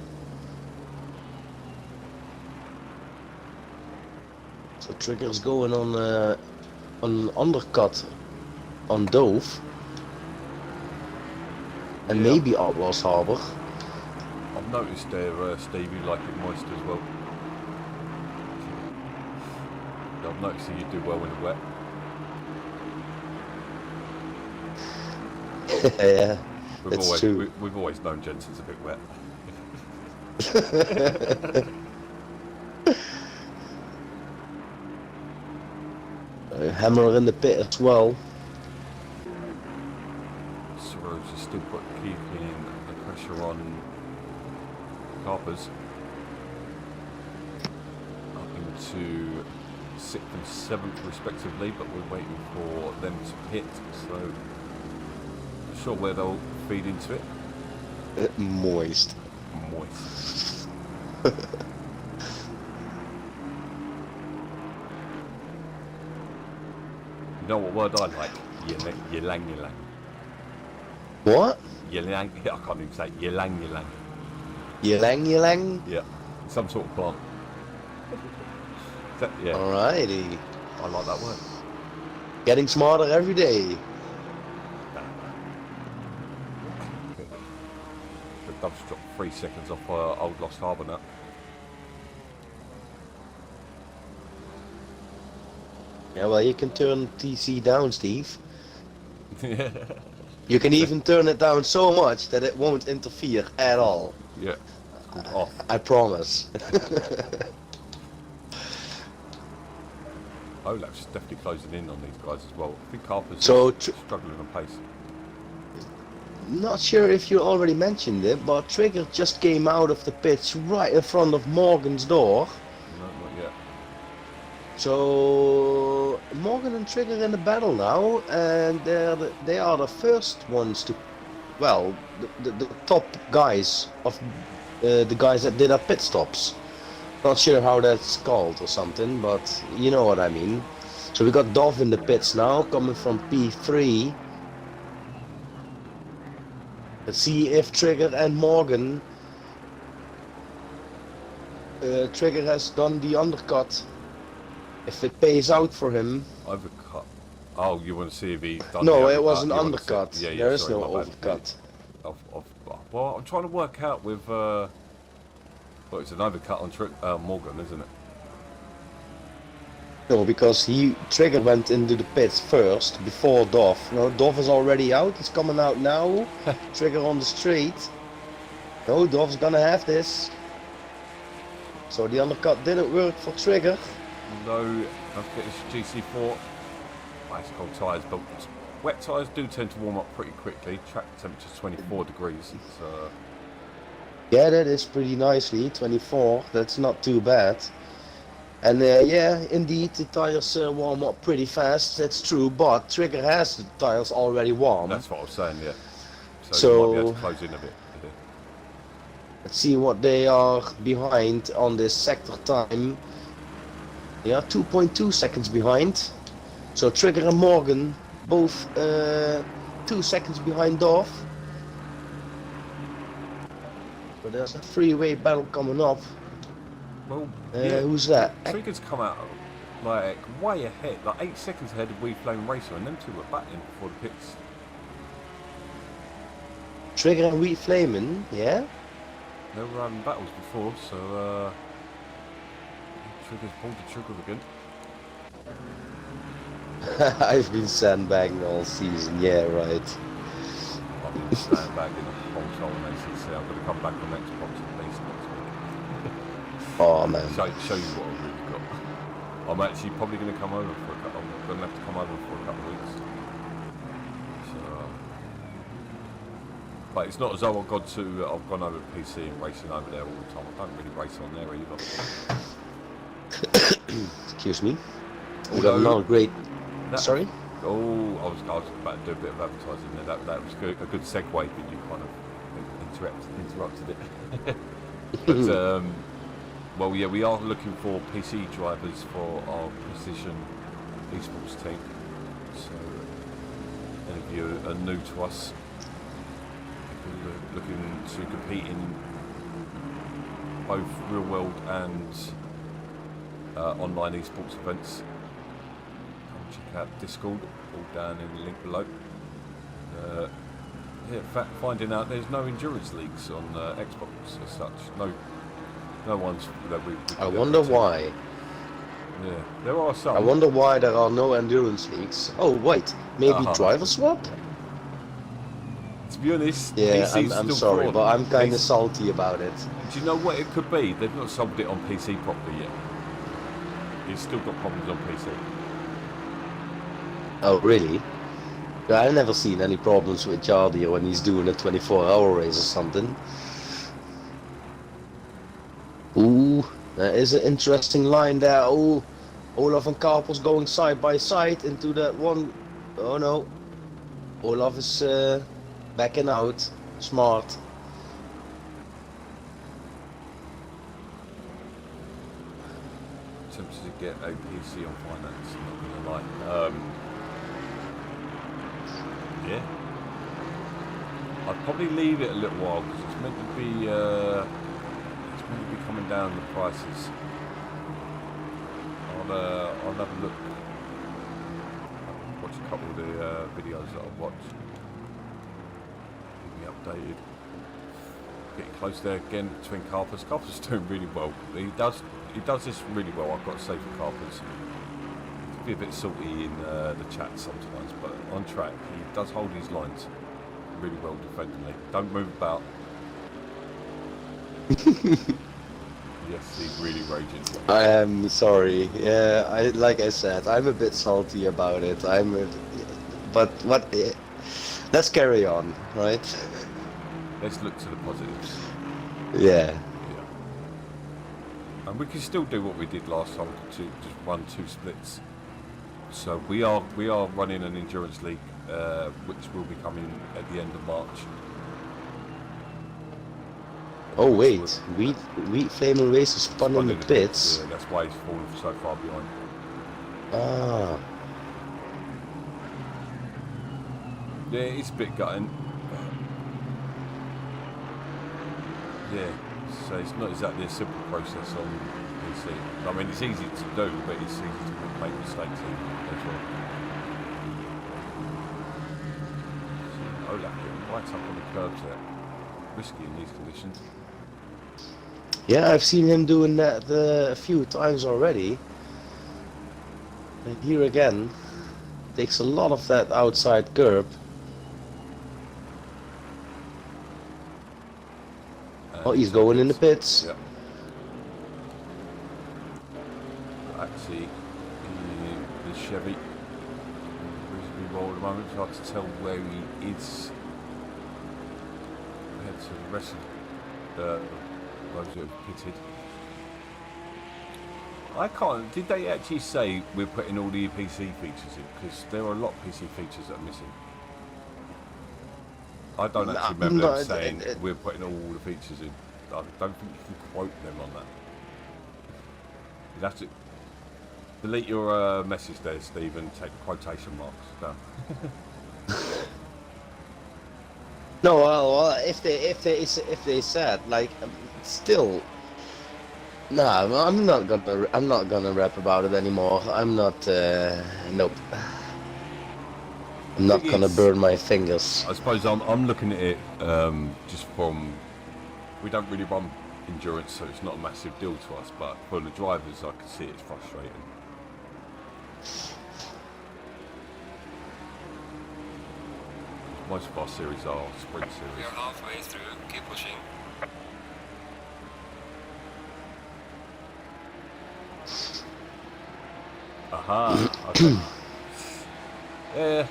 So Trigger's going on undercut on Dove. And Yeah. maybe Outlaws Harbour. I've noticed there, Steve, you like it moist as well. I've noticed that you do well in the wet. Yeah, that's true. We've always known Jensen's a bit wet. Hammer in the pit as well. Sorrows is still keeping the pressure on Carpers. Up into 6th and 7th respectively, but we're waiting for them to pit, so not sure where they'll feed into it. Moist. Moist. You know what word I like? Ylang ylang. What? Ylang, I can't even say it. Ylang ylang. Ylang ylang? Yeah, some sort of plant. Yeah, Alrighty. I like that word. Getting smarter every day. The Dove's dropped 3 seconds off Old Lost Harbour now. Yeah, well, you can turn TC down, Steve. Yeah. You can even turn it down so much that it won't interfere at all. Yeah. It's called off. I promise. Olaf's definitely closing in on these guys as well. I think Harper's So struggling on pace. Not sure if you already mentioned it, but Trigger just came out of the pits right in front of Morgan's door. No, not yet. So Morgan and Trigger in the battle now, and they are the first ones to, well, the top guys of the guys that did our pit stops. Not sure how that's called or something, but you know what I mean. So we got Dove in the pits now, coming from P3. Let's see if Trigger and Morgan. Trigger has done the undercut. If it pays out for him. Overcut. Oh, you want to see if he done No, the it was an You want to undercut. see- There is sorry, no my bad. overcut. Well, I'm trying to work out with. Well, it's an overcut on Morgan, isn't it? No, because Trigger went into the pits first before Dove. No, Dove is already out. He's coming out now. Trigger on the straight. No, Dove's gonna have this. So the undercut didn't work for Trigger. No, I think it's GT4. Ice cold tyres, but wet tyres do tend to warm up pretty quickly. Track temperature 24 degrees. It's, Yeah, that is pretty nicely. 24. That's not too bad. And yeah, indeed, the tires warm up pretty fast. That's true. But Trigger has the tires already warm. that's what I was saying, yeah. So you might be able to close in a bit. Yeah. Let's see what they are behind on this sector time. They are 2.2 seconds behind. So Trigger and Morgan, both 2 seconds behind Dorf. But there's a three-way battle coming up. Well, yeah, who's that? Trigger's come out like way ahead, like 8 seconds ahead of WeFlame Racer, and them two were battling before the pits. Trigger and Wheat Flamin', yeah? They were having battles before, so Trigger's pulled the trigger again. I've been sandbagging all season, yeah, right. I've been sandbagging the whole time on ACC. I'm going to come back on Xbox at least next week. Oh man. Show you what I've really got. I'm actually probably going to come over for a couple. I'm going to have to come over for a couple of weeks. So, but it's not as though I've gone over to PC and racing over there all the time. I don't really race on there either. Excuse me. We got another great. Sorry? Oh, I was about to do a bit of advertising there. That was a good segue, but you kind of interrupted it. But, well, yeah, we are looking for PC drivers for our Precision esports team. So, any of you are new to us, if you're looking to compete in both real world and online esports events, check out Discord, all down in the link below. Yeah, in fact, finding out there's no endurance leagues on Xbox as such. No ones that we I wonder why. Yeah, there are some. I wonder why there are no endurance leagues. Oh wait, maybe driver swap? To be honest, yeah, PC's I'm still sorry, fraud. but I'm kind of salty about it. Do you know what it could be? They've not solved it on PC properly yet. It's still got problems on PC. Oh really? Yeah, I've never seen any problems with Jardia when he's doing a 24-hour race or something. Ooh, that is an interesting line there. Oh, Olaf and Carpel's going side by side into that one. Oh no, Olaf is backing out. Smart. Attempted to get a PC on finance, not gonna lie. Yeah, I'd probably leave it a little while because it's meant to be coming down the prices. I'll have a look. I'll watch a couple of the videos that I've watched. Keep me updated. Getting close there again between Carpers. Carpers doing really well. He does this really well. I've got to say for Carpers. Be a bit salty in the chat sometimes, but on track he does hold his lines really well defensively. Don't move about. Yes, he's really raging. I am sorry. Yeah, like I said, I'm a bit salty about it. But what? Let's carry on, right? Let's look to the positives. Yeah. And we can still do what we did last time, to just run 2 splits. So we are running an endurance league, which will be coming at the end of March. Oh wait, Wheat Flaming Racer spun in the pits. Yeah, that's why he's fallen so far behind. Ah. Yeah, it's a bit gutting. Yeah, so it's not exactly a simple process on PC. I mean, it's easy to do, but it's easy to make mistakes as well. So, Olaf getting right up on the curbs there. Risky in these conditions. Yeah, I've seen him doing that a few times already. And here again, takes a lot of that outside curb. Oh, he's going in the pits. Yep. Actually, the Chevy reasonably well at the moment. It's hard to tell where he is compared to the rest of those who have pitted. I can't. Did they actually say we're putting all the PC features in? Because there are a lot of PC features that are missing. I don't actually remember them saying we're putting all the features in. I don't think you can quote them on that. You'd have to. Delete your message there, Steve, and take quotation marks down. No, well, if they said like, still, nah, I'm not gonna rap about it anymore. I'm not. Nope. I'm not gonna burn my fingers. I suppose I'm looking at it just from. We don't really run endurance, so it's not a massive deal to us. But for the drivers, I can see it's frustrating. Most of our series are sprint We series. are halfway through. Keep pushing. Aha. Okay. Yeah,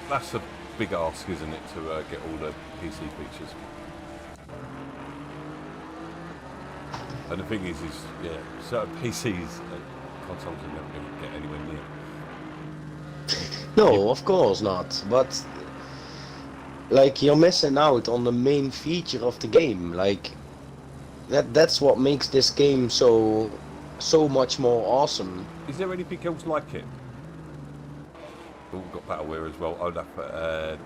that's a big ask, isn't it, to get all the PC features. And the thing is yeah, certain PCs, consoles are never going to get anywhere near. No, of course not. But like, you're missing out on the main feature of the game. Like, that's what makes this game so much more awesome. Is there anything else like it? Oh, we've got Battleware as well. Oh, that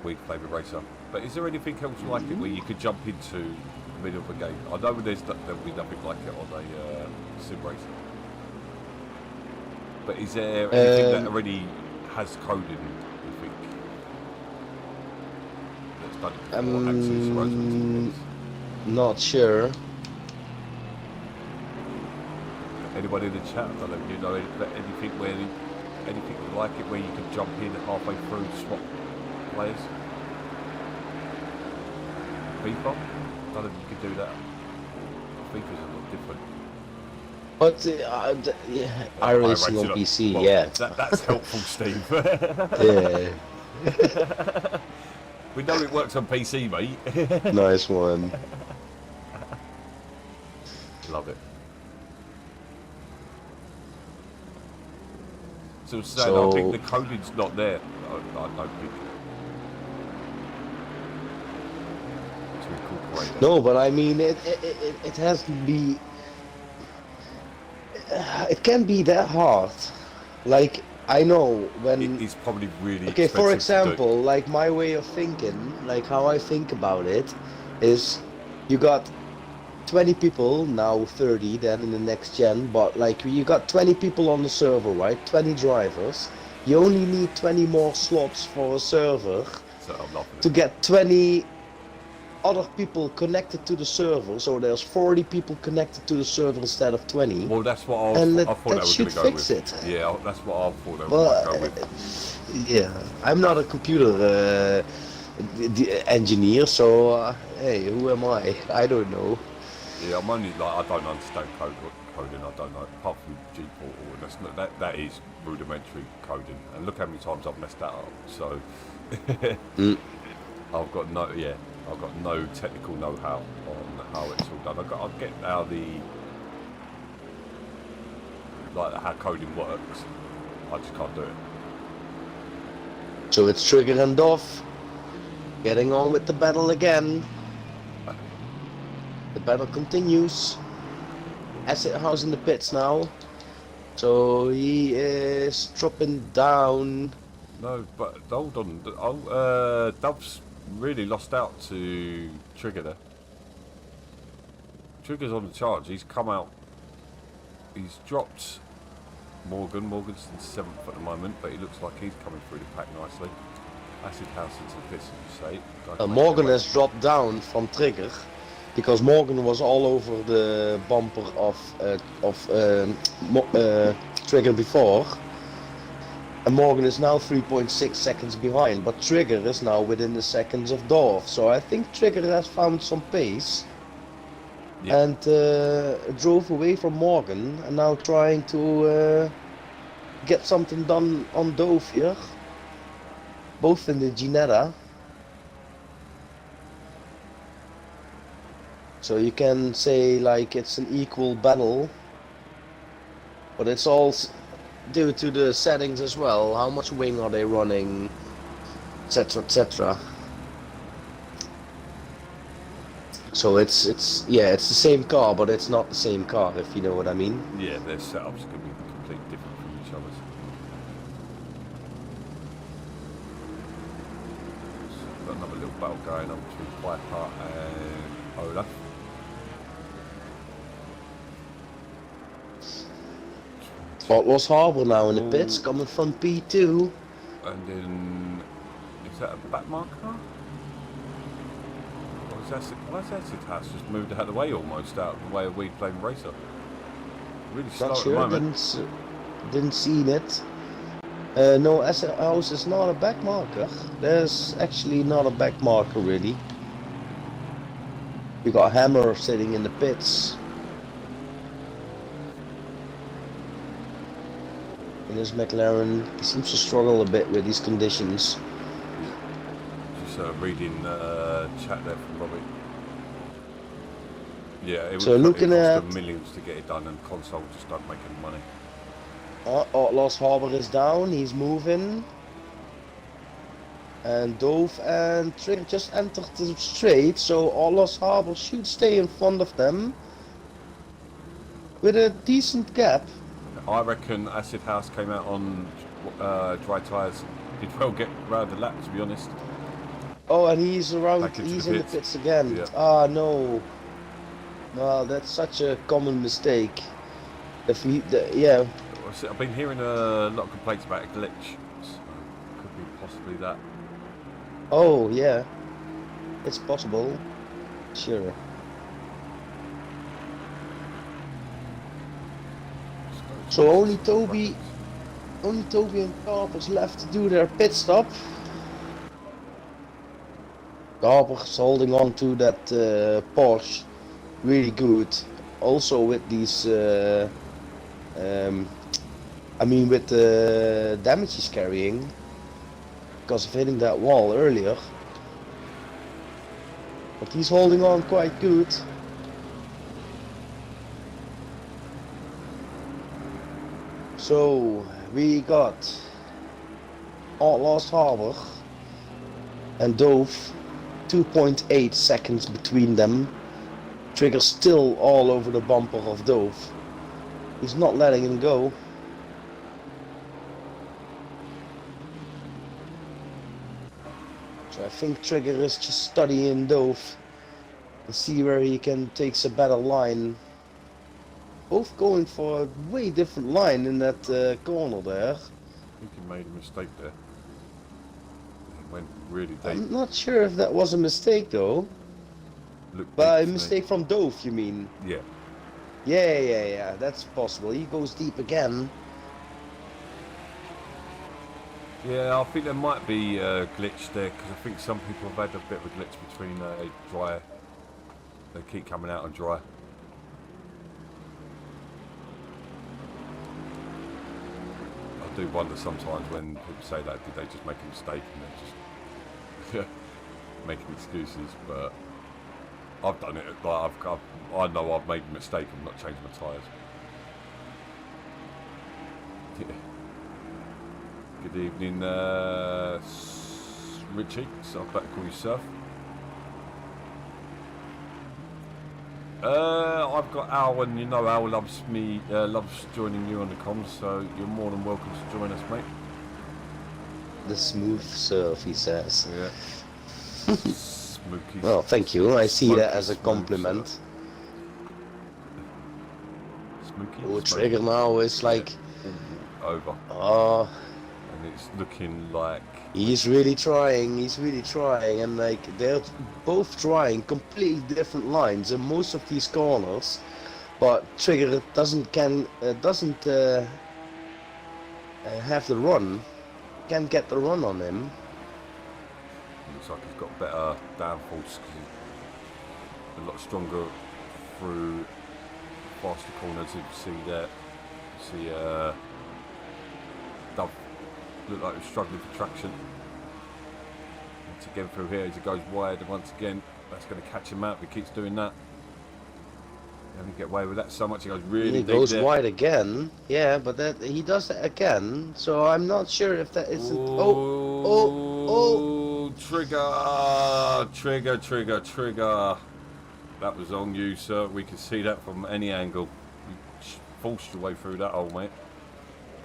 Weed Flavour Racer. But is there anything else like it where you could jump into the middle of a game? I know there'll be nothing like it on a sim racer. But is there anything that already has coding, you think? That's done it before Axis or Rosewood? Not sure. Anybody in the chat? I don't know if you know anything like it where you can jump in halfway through, swap players. FIFA? I don't know if you can do that. FIFA's a lot different. But yeah, iRacing on PC, well, yeah. That's helpful, Steve. Yeah. We know it works on PC, mate. Nice one. Love it. So I think the coding's not there. I don't think. To incorporate it. No, but I mean, it has to be. It can be that hard. Like, I know when. It's probably really Okay, for expensive example, like my way of thinking, like how I think about it, is you got 20 people, now 30 then in the next gen, but like you got 20 people on the server, right? 20 drivers. You only need 20 more slots for a server to get 20 other people connected to the server, so there's 40 people connected to the server instead of 20. Well, that's what I thought they were going to go with. It. Yeah, that's what I thought they were going to go with. Yeah, I'm not a computer engineer, so hey, who am I? I don't know. Yeah, I'm only like, I don't understand coding. I don't know, apart from G4, and that is rudimentary coding. And look how many times I've messed that up. So I've got no technical know-how on how it's all done. I get how how coding works. I just can't do it. So it's Trigger and Dov getting on with the battle again. The battle continues. Acid House in the pits now. So he is dropping down. No, but hold on. Dove's really lost out to Trigger there. Trigger's on the charge. He's come out. He's dropped Morgan. Morgan's in 7th at the moment, but he looks like he's coming through the pack nicely. Acid House into the pits, as you say. Morgan has dropped down from Trigger, because Morgan was all over the bumper of Trigger before. And Morgan is now 3.6 seconds behind, but Trigger is now within the seconds of Dorf. So I think Trigger has found some pace. Yeah. And drove away from Morgan, and now trying to get something done on Dove here. Both in the Ginetta. So you can say like it's an equal battle, but it's all due to the settings as well. How much wing are they running, etc, etc. So it's the same car, but it's not the same car, if you know what I mean. Yeah, their setups can be completely different from each other's. So got another little battle going on between Piper and Olaf. Outlaws Harbour now in the pits, coming from P2. And then, is that a back marker? Or is that, why has Acid House just moved out of the way almost, out of the way of we playing Racer? Really slow Not at sure, the moment. didn't see it. No, Acid House is not a back marker. There's actually not a back marker really. We got Hammer sitting in the pits. In his McLaren, he seems to struggle a bit with these conditions. Just reading chat there from Robbie. Yeah, it So would looking cost at them millions to get it done, and console just don't make any money. Outlaws Harbour is down, he's moving. And Dove and Trigger just entered the straight, so Outlaws Harbour should stay in front of them. With a decent gap. I reckon Acid House came out on dry tyres. Did well get round the lap, to be honest. Oh, and he's around, Back into he's the in the pits. pits again. Yeah. Ah, no. Well, that's such a common mistake. If we, yeah. I've been hearing a lot of complaints about a glitch, so could be possibly that. Oh, yeah. It's possible. Sure. So only Toby and Carver's left to do their pit stop. Carver's holding on to that Porsche really good. Also with these, I mean with the damage he's carrying because of hitting that wall earlier. But he's holding on quite good. So we got Outlaws Harbour and Dove, 2.8 seconds between them. Trigger still all over the bumper of Dove. He's not letting him go. So I think Trigger is just studying Dove and see where he can take a better line. Both going for a way different line in that corner there. I think he made a mistake there. It went really deep. I'm not sure if that was a mistake though. But a mistake from Dove, you mean? Yeah. Yeah, that's possible. He goes deep again. Yeah, I think there might be a glitch there, because I think some people have had a bit of a glitch between dry. They keep coming out on dry. I do wonder sometimes when people say that, did they just make a mistake and they're just making excuses, but I've done it. Like I know I've made a mistake of not changing my tyres. Yeah. Good evening, Richie. So I'm about to call you Surf. I've got Al, and you know Al loves me, loves joining you on the comms, so you're more than welcome to join us, mate. The smooth surf, he says. Yeah. Smokey. Well, thank you. I see that as a smooth compliment. surf. Smokey. Oh, Trigger now is like... over. Oh, And it's looking like... he's really trying, and like, they're both trying completely different lines in most of these corners. But Trigger doesn't have the run. Can't get the run on him. Looks like he's got better downforce, because he's a lot stronger through faster corners. You can see there. You see Dove look like he's struggling for traction. Once again through here as he goes wide, and once again that's going to catch him out if he keeps doing that. He only get away with that so much. He goes really He deep goes there. wide again. Yeah, but that he does that again. So I'm not sure if that isn't. Oh! Trigger. That was on you, sir. We could see that from any angle. You forced your way through that hole, mate.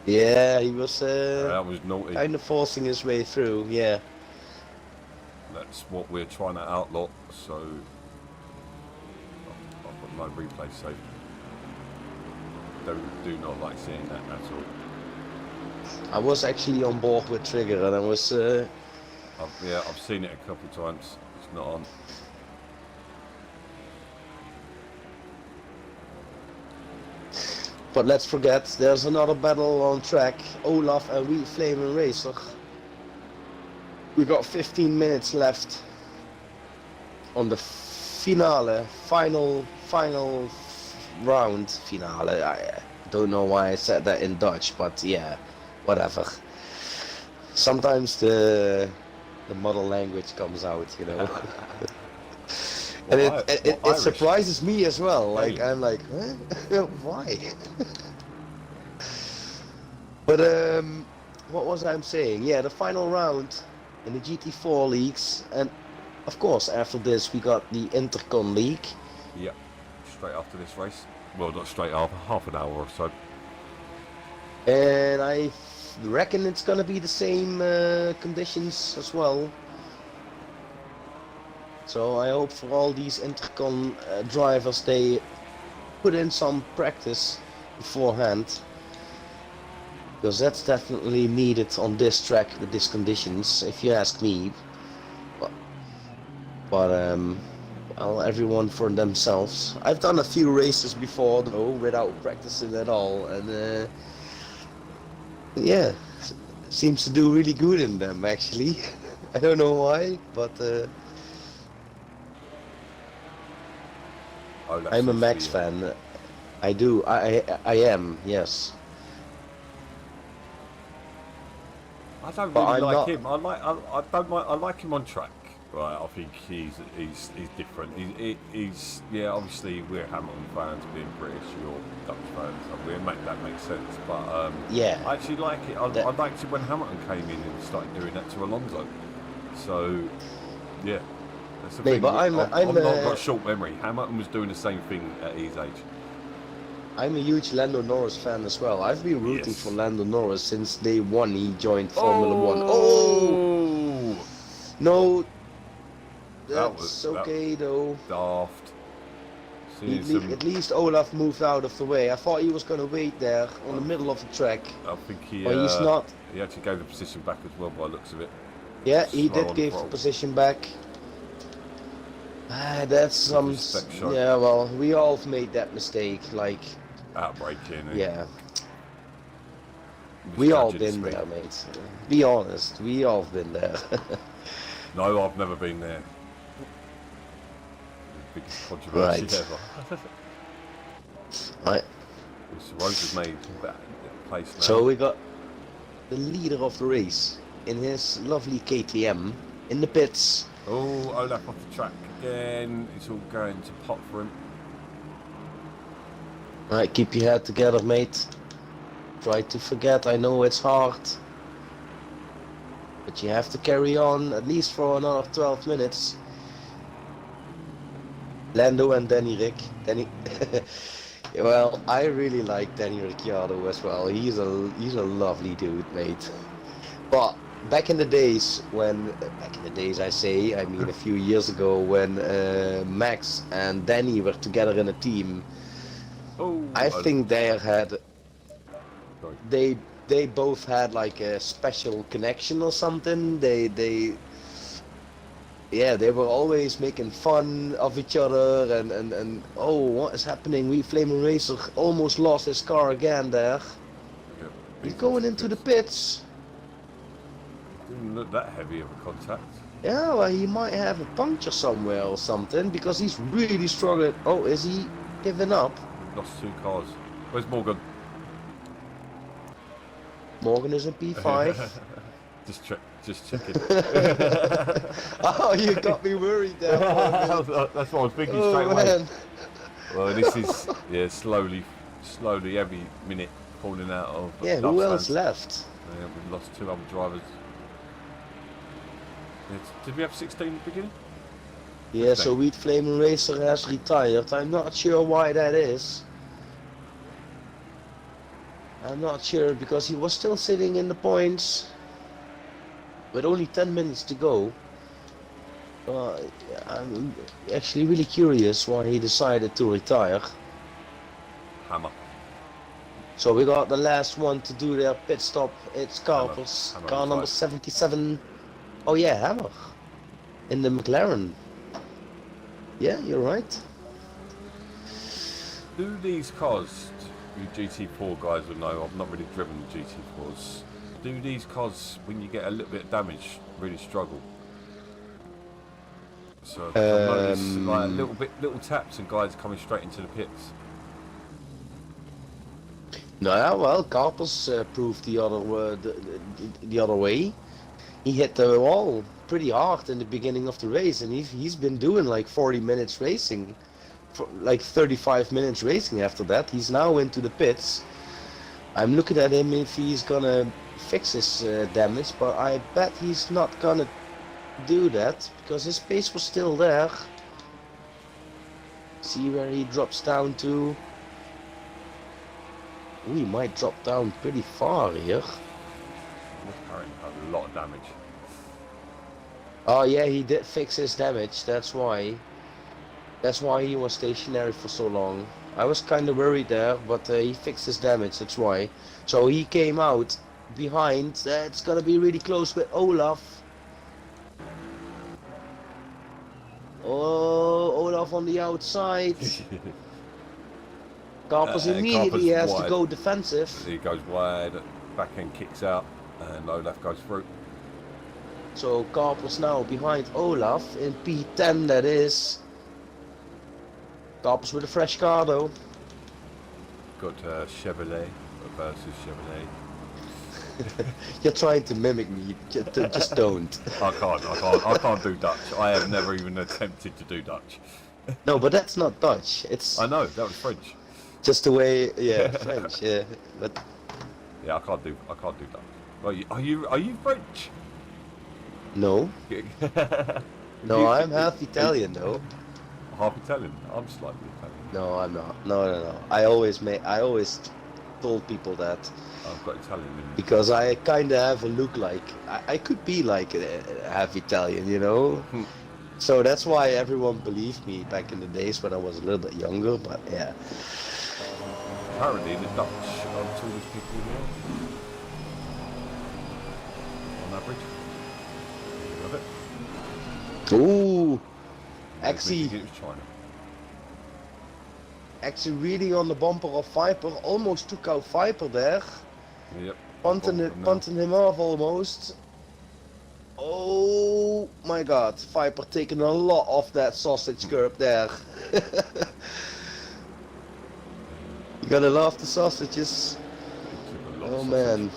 Yeah, he was that was naughty. kind of forcing his way through. Yeah. That's what we're trying to outlaw. So I've got no replay saved. Do not like seeing that at all. I was actually on board with Trigger, and I was. I've seen it a couple of times. It's not on. But let's forget, there's another battle on track. Olaf and we Flaming Racer. We got 15 minutes left on the final round finale. I don't know why I said that in Dutch, but yeah, whatever. Sometimes the mother language comes out, you know. And it surprises me as well. Like I'm like, huh? Why? But what was I saying? Yeah, the final round in the GT4 leagues, and of course after this we got the Intercon League. Yep, straight after this race. Well, not straight after, half an hour or so. And I reckon it's gonna be the same conditions as well. So I hope for all these Intercon drivers they put in some practice beforehand, because that's definitely needed on this track with these conditions, if you ask me. But well, everyone for themselves. I've done a few races before though without practicing at all, and yeah, seems to do really good in them actually. I don't know why, but I'm a Max fan. I am, yes. I don't really like him. I like him on track. Right, I think he's different. He's yeah. Obviously, we're Hamilton fans, being British, you're Dutch fans. That makes sense. But yeah, I actually like it. I liked it when Hamilton came in and started doing that to Alonso. So yeah, that's the thing. But I've not got a short memory. Hamilton was doing the same thing at his age. I'm a huge Lando Norris fan as well. I've been rooting for Lando Norris since day one he joined Formula One. Oh no. That's okay though. Daft. At least Olaf moved out of the way. I thought he was going to wait there on the middle of the track. I think but he's not. He actually gave the position back as well by the looks of it. Yeah, he did give the position back. That's some. Yeah, well, we all have made that mistake. Like outbreaking. Yeah. We all been there, mate. Be honest, we all been there. No, I've never been there. Biggest controversy ever. Right. Rose has made that place now. So we got the leader of the race in his lovely KTM in the pits. Oh, Olaf off the track again. It's all going to pot for him. Right, keep your head together, mate. Try to forget. I know it's hard, but you have to carry on at least for another 12 minutes. Lando and Danny Rick. Well, I really like Danny Ricciardo as well. He's a lovely dude, mate. But back in the days I mean a few years ago when Max and Danny were together in a team. I think they both had like a special connection or something. They were always making fun of each other and oh, what is happening? We Flaming Racer almost lost his car again there. Yep, he's going into the pits. Didn't look that heavy of a contact. Yeah, well, he might have a puncture somewhere or something because he's really struggling. Oh, is he giving up? Lost 2 cars. Where's Morgan? Morgan is in P5. Just checking. Oh, you got me worried there. That's what I was thinking straight away. Well, this is slowly every minute falling out of. Yeah, who else left? Yeah, we lost 2 other drivers. Did we have 16 at the beginning? Yeah, so Wheat Flaming Racer has retired. I'm not sure why that is. I'm not sure because he was still sitting in the points with only 10 minutes to go. I'm actually really curious why he decided to retire. Hammer. So we got the last one to do their pit stop. It's Carpers, Hammer car number 77. Oh yeah, Hammer. In the McLaren. Yeah, you're right. Do these cars, you GT4 guys will know, I've not really driven the GT4s. Do these cars, when you get a little bit of damage, really struggle? So I've noticed like little taps and guys coming straight into the pits. No, well, Carpers proved the other way. He hit the wall pretty hard in the beginning of the race, and he's been doing like 40 minutes racing, for like 35 minutes racing after that. He's now into the pits. I'm looking at him if he's gonna fix his damage, but I bet he's not gonna do that because his pace was still there. See where he drops down to. We might drop down pretty far here. A lot of damage. Oh yeah, he did fix his damage. That's why he was stationary for so long. I was kind of worried there, but he fixed his damage. That's why. So he came out behind. It's gonna be really close with Olaf. Oh, Olaf on the outside. Carpers immediately has to go defensive. He goes wide, back end kicks out, and Olaf goes through. So Carpers now behind Olaf in P10, that is. Carpers with a fresh car though. Got Chevrolet versus Chevrolet. You're trying to mimic me, just don't. I can't do Dutch. I have never even attempted to do Dutch. No, but that's not Dutch. It's I know, that was French. just the way, yeah, French, yeah. But yeah, I can't do Dutch. Are you French? no, no, I'm half Italian though. Half Italian. I'm slightly Italian. No, I'm not. No. I always told people that I've got Italian in me. because I kind of have a look like I could be like half Italian, you know. So that's why everyone believed me back in the days when I was a little bit younger. But yeah. Apparently the Dutch are the tallest people in the world. On average. Love it. Ooh, It was China. actually reading on the bumper of Viper, almost took out Viper there. Yep. Punting him off almost. Oh my god, Viper taking a lot off that sausage curb there. You gotta love the sausages. Oh man.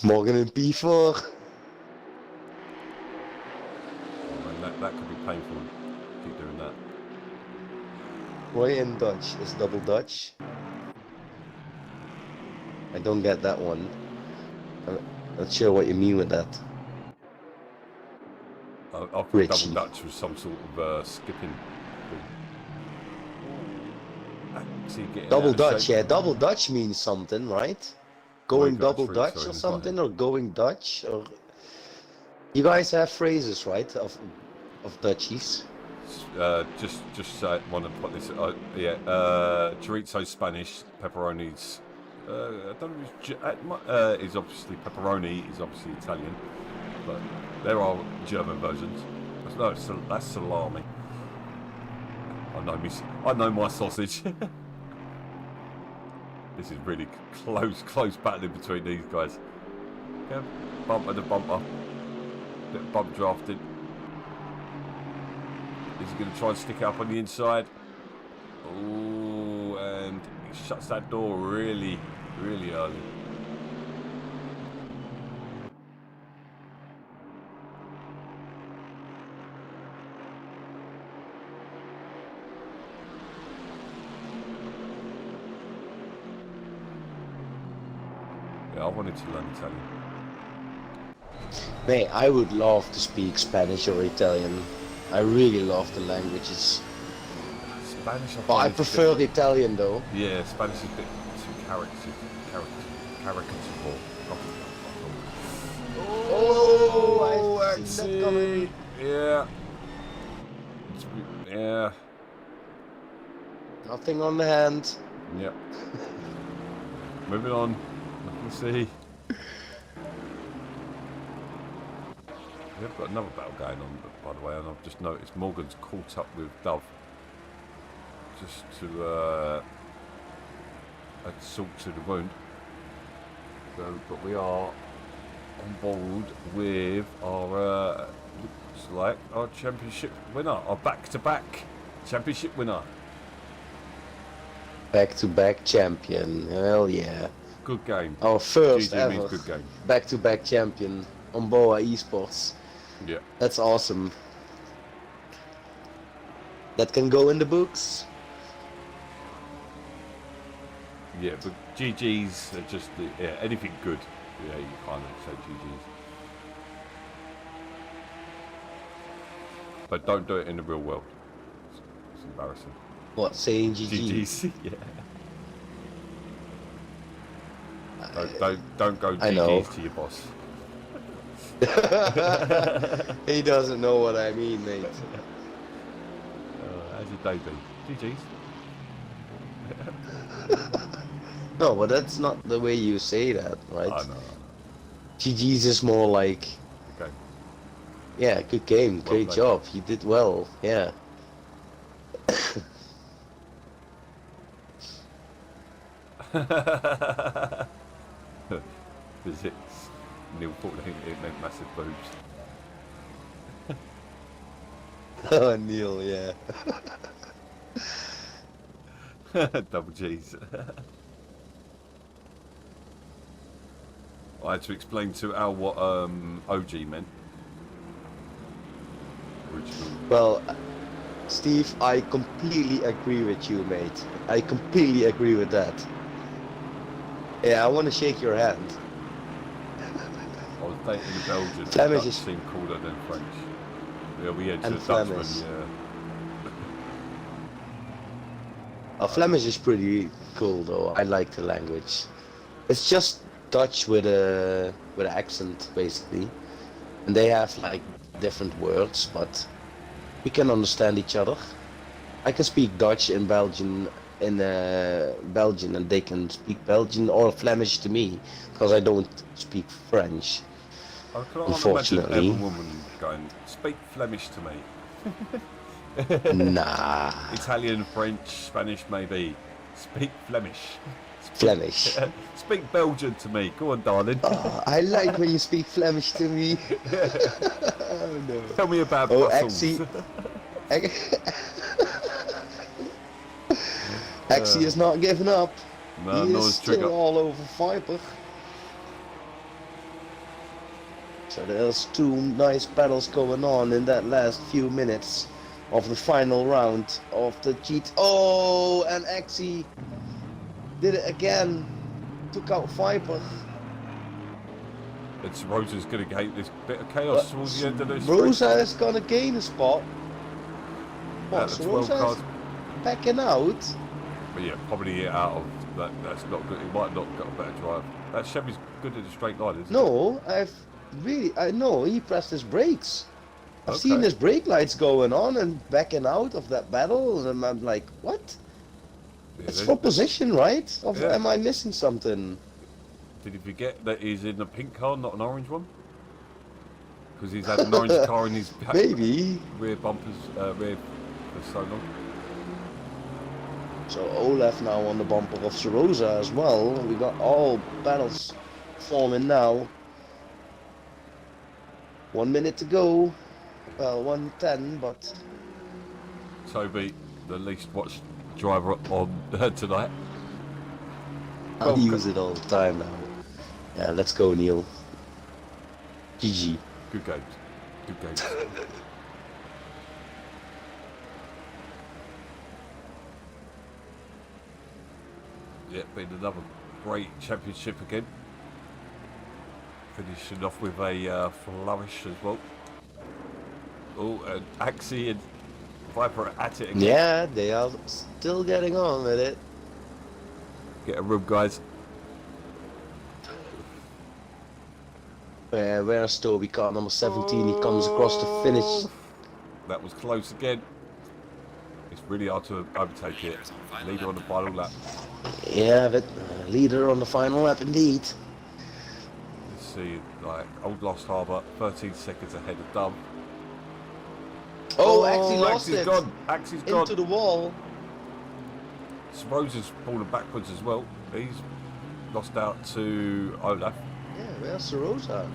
Morgan in P4. And that could be painful. Keep doing that. Why in Dutch? Is double Dutch? I don't get that one. I'm not sure what you mean with that. I thought Richie. double Dutch was some sort of skipping thing. Double Dutch, yeah. Double Dutch means something, right? Going double through, Dutch sorry, or in something, my or going Dutch, or you guys have phrases, right? Of Dutchies. Just want to put this. Yeah, chorizo Spanish, pepperoni's. I don't know. Is obviously pepperoni is obviously Italian, but there are German versions. No, that's salami. I know my sausage. This is really close battling between these guys. Yeah, bumper to bumper. Bit bump drafted. Is he going to try and stick it up on the inside? Oh, and he shuts that door really early. Yeah, I wanted to learn Italian. Mate, I would love to speak Spanish or Italian. I really love the languages. Spanish. But I prefer Italian though. Yeah, Spanish is a bit too caricature. Oh, I've seen that coming. Yeah. Yeah. Nothing on the hand. Yep. Moving on. Nothing to see. We've got another battle going on, by the way, and I've just noticed Morgan's caught up with Dove. Just to add salt to the wound. So, but we are on board with our looks like our championship winner, our back-to-back championship winner. Back-to-back champion. Hell yeah. Good game. Our first GG ever means good game. back-to-back champion on BoA Esports. Yeah. That's awesome. That can go in the books. Yeah, but GG's are just anything good. Yeah, you kind of say GG's. But don't do it in the real world. It's embarrassing. What, saying GG? GG's, yeah. Don't go GG's to your boss. He doesn't know what I mean, mate. How's your day been? GG's. No, but that's not the way you say that, right? I know. GG's is more like, Okay. yeah, good game, great played. job, you did well, yeah. Visits. Neil thought it meant massive boobs. Oh, Neil, yeah. Double G's. I had to explain to Al what OG meant. Original. Well, Steve, I completely agree with you, mate. I completely agree with that. Yeah, I want to shake your hand. I was dating a Belgian. Flemish Dutch is... seemed cooler than French. Yeah, we had And a Dutchman, Flemish. yeah. Flemish is pretty cool though. I like the language. It's just Dutch with a accent basically, and they have like different words, but we can understand each other. I can speak Dutch in Belgian, and they can speak Belgian or Flemish to me because I don't speak French. I can't Unfortunately. imagine every woman going, speak Flemish to me. Nah. Italian, French, Spanish maybe. Speak Flemish. Flemish. Speak Belgian to me. Go on, darling. Oh, I like when you speak Flemish to me. Oh, no. Tell me about Brussels. Axie is not giving up. No, He nor is is still Trigger. all over Viper. So there's two nice battles going on in that last few minutes of the final round of the GT. Oh, and Axie did it again. Took out Viper. It's Rosa's going to hate this bit of chaos towards the end of this Rosa is going to gain a spot. What, the so 12 Rosa card. is backing out? But yeah, probably get out of that. That's not good. He might not got a better drive. That Chevy's good at a straight line, isn't it? No, I know he pressed his brakes. I've seen his brake lights going on and backing out of that battle, and I'm like, what? Yeah, It's for position, right? Yeah. Am I missing something? Did you forget that he's in a pink car, not an orange one? Because he's had an orange car in his back Maybe. rear bumpers, rear for so long. So Olaf now on the bumper of Rosa as well. We got all battles forming now. 1 minute to go. Well, 1:10, but Toby, the least watched driver on tonight. I'll use it all the time now. Yeah, let's go, Neil. GG. Good games. Good games. Yeah, been another great championship again. Finishing off with a flourish as well. Oh, and Axie and Viper at it again. Yeah, they are still getting on with it. Get a room, guys. Where's Toby car number 17? He comes across the finish. That was close again. It's really hard to overtake it. Leader on the final lap. Yeah, but leader on the final lap indeed. Let's see, like Old Lost Harbour, 13 seconds ahead of Dove. Oh, actually lost Axie's it. Gone. Axie's gone. Into the wall. Rosa's fallen backwards as well. He's lost out to Olaf. Yeah, where's Rosa?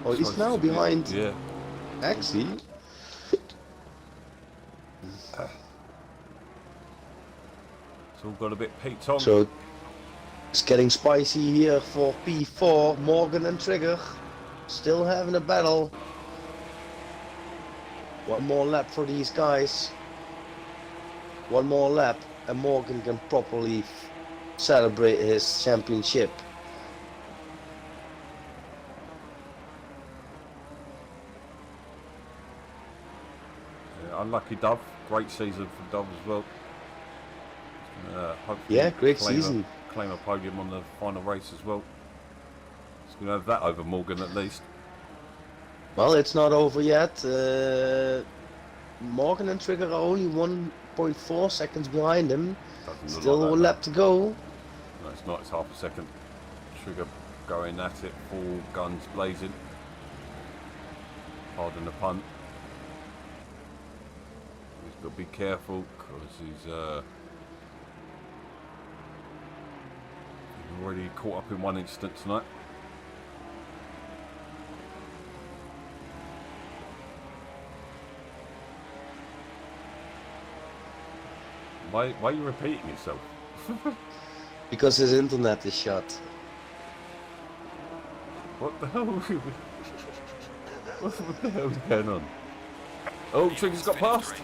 Oh, he's now behind. Yeah. Axie. It's all got a bit peaked on. So it's getting spicy here for P4. Morgan and Trigger still having a battle. One more lap for these guys. One more lap and Morgan can properly celebrate his championship. Unlucky Dove. Great season for Dove as well. Hopefully Yeah, great season. Claim a podium on the final race as well. He's going to have that over Morgan at least. Well, it's not over yet. Morgan and Trigger are only 1.4 seconds behind him. Still a lap to go. No, it's not. It's half a second. Trigger going at it, full guns blazing. Pardon the pun. He's got to be careful because he's already caught up in one incident tonight. Why are you repeating yourself? Because his internet is shut. What the hell? What the hell is going on? Oh, Trigger's got past.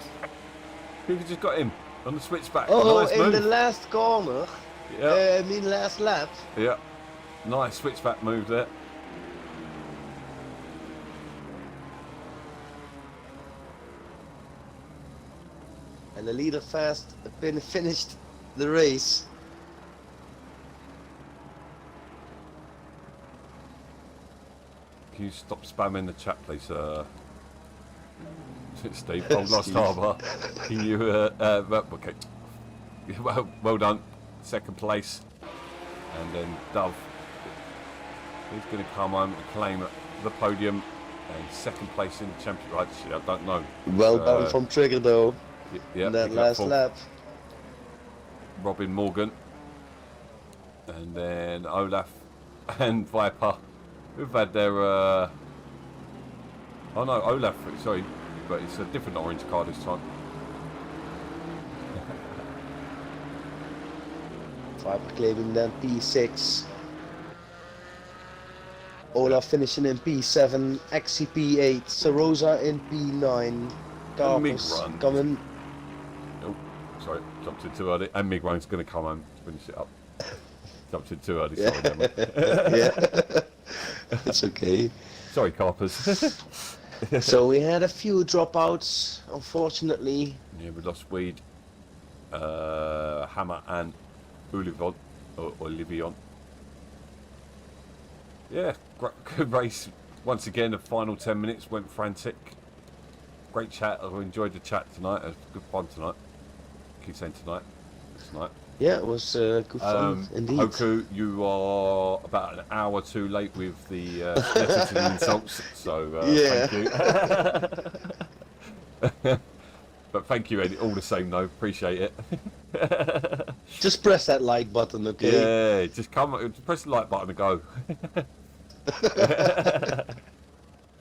Trigger just got him on the switchback. Oh, nice in move. the last corner. Yeah. I mean last lap. Yeah. Nice switchback move there. And the leader fast finished the race. Can you stop spamming the chat, please, Steve? Old Lost Harbour. Can you? Okay. Well done. Second place, and then Dove. He's going to come home and claim the podium and second place in the championship. Actually, I don't know. Well done from Trigger though. Yeah. In that last lap. Robin Morgan, and then Olaf and Viper. We've had their. Oh no, Olaf. Sorry, but it's a different orange car this time. Viper claiming then P6. Olaf finishing in P7. Axie P8. Sarosa in P9. Carpus coming. Oh, sorry, jumped in too early. And Migran's going to come home to finish it up. Jumped in too early. Sorry, Emma. Yeah. It's okay. Sorry, Carpers. So we had a few dropouts, unfortunately. Yeah, we lost Weed, Hammer, and Olivon, or Olivion. Yeah, good race. Once again, the final 10 minutes went frantic. Great chat. I enjoyed the chat tonight. It was good fun tonight. Keep saying tonight. Tonight. Yeah, it was good fun indeed. Hoku, you are about an hour too late with the SNETTERTON insults, so thank you. But thank you, Eddie, all the same though, appreciate it. Just press that like button, okay? Yeah, just press the like button and go.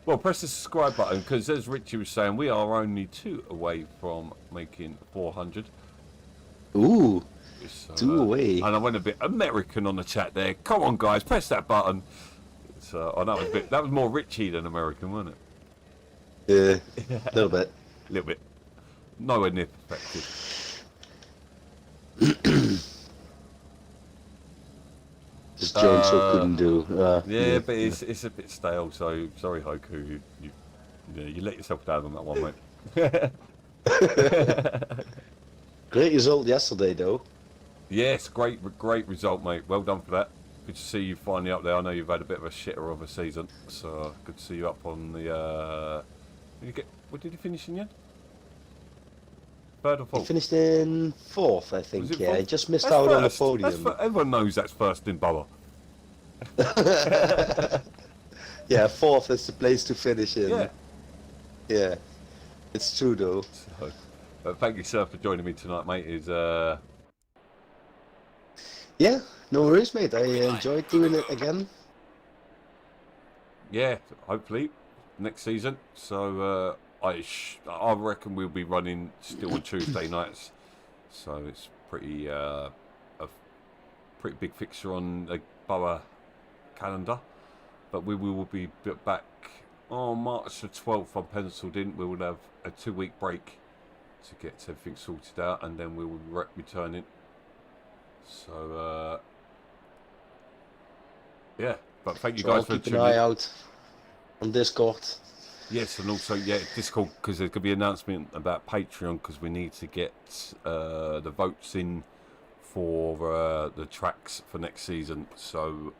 Well, press the subscribe button, because as Richie was saying, we are only 2 away from making 400. Ooh. So, 2 away. And I went a bit American on the chat there. Come on, guys, press that button. So, that was more Richie than American, wasn't it? Yeah, a little bit. A little bit. Nowhere near perfected. Just Jones couldn't do. Yeah, but it's a bit stale. So sorry, Hoku. You let yourself down on that one, mate. Great result yesterday, though. Yes, great result, mate. Well done for that. Good to see you finally up there. I know you've had a bit of a shitter of a season, so good to see you up on the. What did you finish in the end? Third or fourth? He finished in 4th, I think. Yeah, fourth? he just missed That's out on the first. podium. Everyone knows that's first in BoA. Yeah, 4th is the place to finish in. Yeah. Yeah, it's true though. So, thank you, sir, for joining me tonight, mate. Yeah, no worries, mate. I enjoyed doing it again. Yeah, hopefully next season. So I reckon we'll be running still on Tuesday nights. So it's pretty a pretty big fixture on the BoA calendar. But we will be back on March the 12th. I'm penciled in. We will have a 2-week break to get everything sorted out, and then we will be returning. So yeah, but thank you guys for keep an eye out on Discord. Yes, and also Discord, because there's going to be an announcement about Patreon, because we need to get the votes in for the tracks for next season. So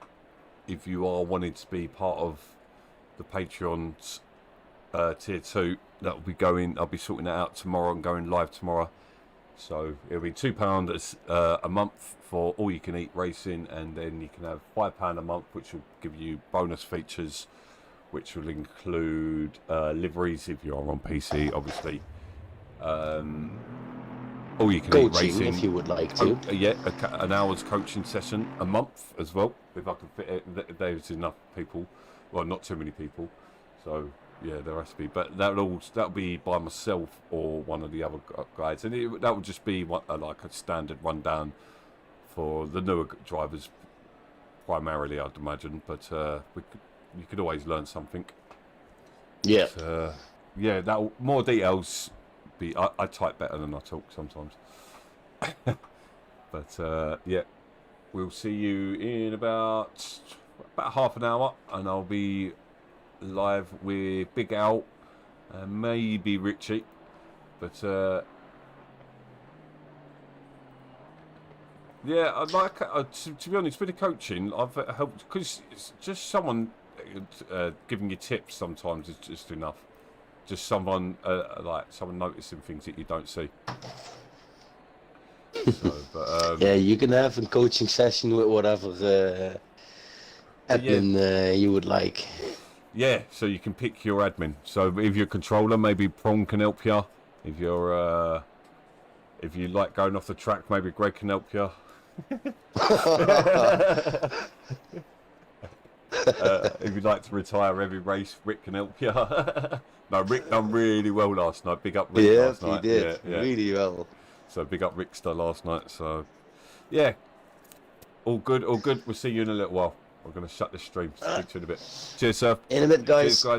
if you are wanting to be part of the Patreon's tier 2, that will be going. I'll be sorting that out tomorrow and going live tomorrow. So it'll be £2 a month for all you can eat racing, and then you can have £5 a month, which will give you bonus features, which will include liveries if you are on PC, obviously. All you can eat racing if you would like to. An hour's coaching session a month as well, if I can fit it. There's enough people, well, not too many people, so. Yeah, there has to be, but that'll be by myself or one of the other guys, and that will just be like a standard rundown for the newer drivers, primarily, I'd imagine. But you could always learn something. Yeah. But, yeah. That more details. I type better than I talk sometimes. But yeah, we'll see you in about half an hour, and I'll be live with Big Al and maybe Richie, but yeah, I'd like to be honest with the coaching. I've helped, because it's just someone giving you tips sometimes is just enough. Just someone someone noticing things that you don't see. So, but, yeah, you can have a coaching session with whatever admin you would like. Yeah, so you can pick your admin. So if you're a controller, maybe Prong can help you. If you're, if you like going off the track, maybe Greg can help you. If you'd like to retire every race, Rick can help you. No, Rick done really well last night. Big up Rick last night. He did really well. So big up Rickster last night. So yeah, all good, all good. We'll see you in a little while. We're going to shut this stream. Speak to you in a bit. Cheers, sir. In a bit, guys. Cheers, guys.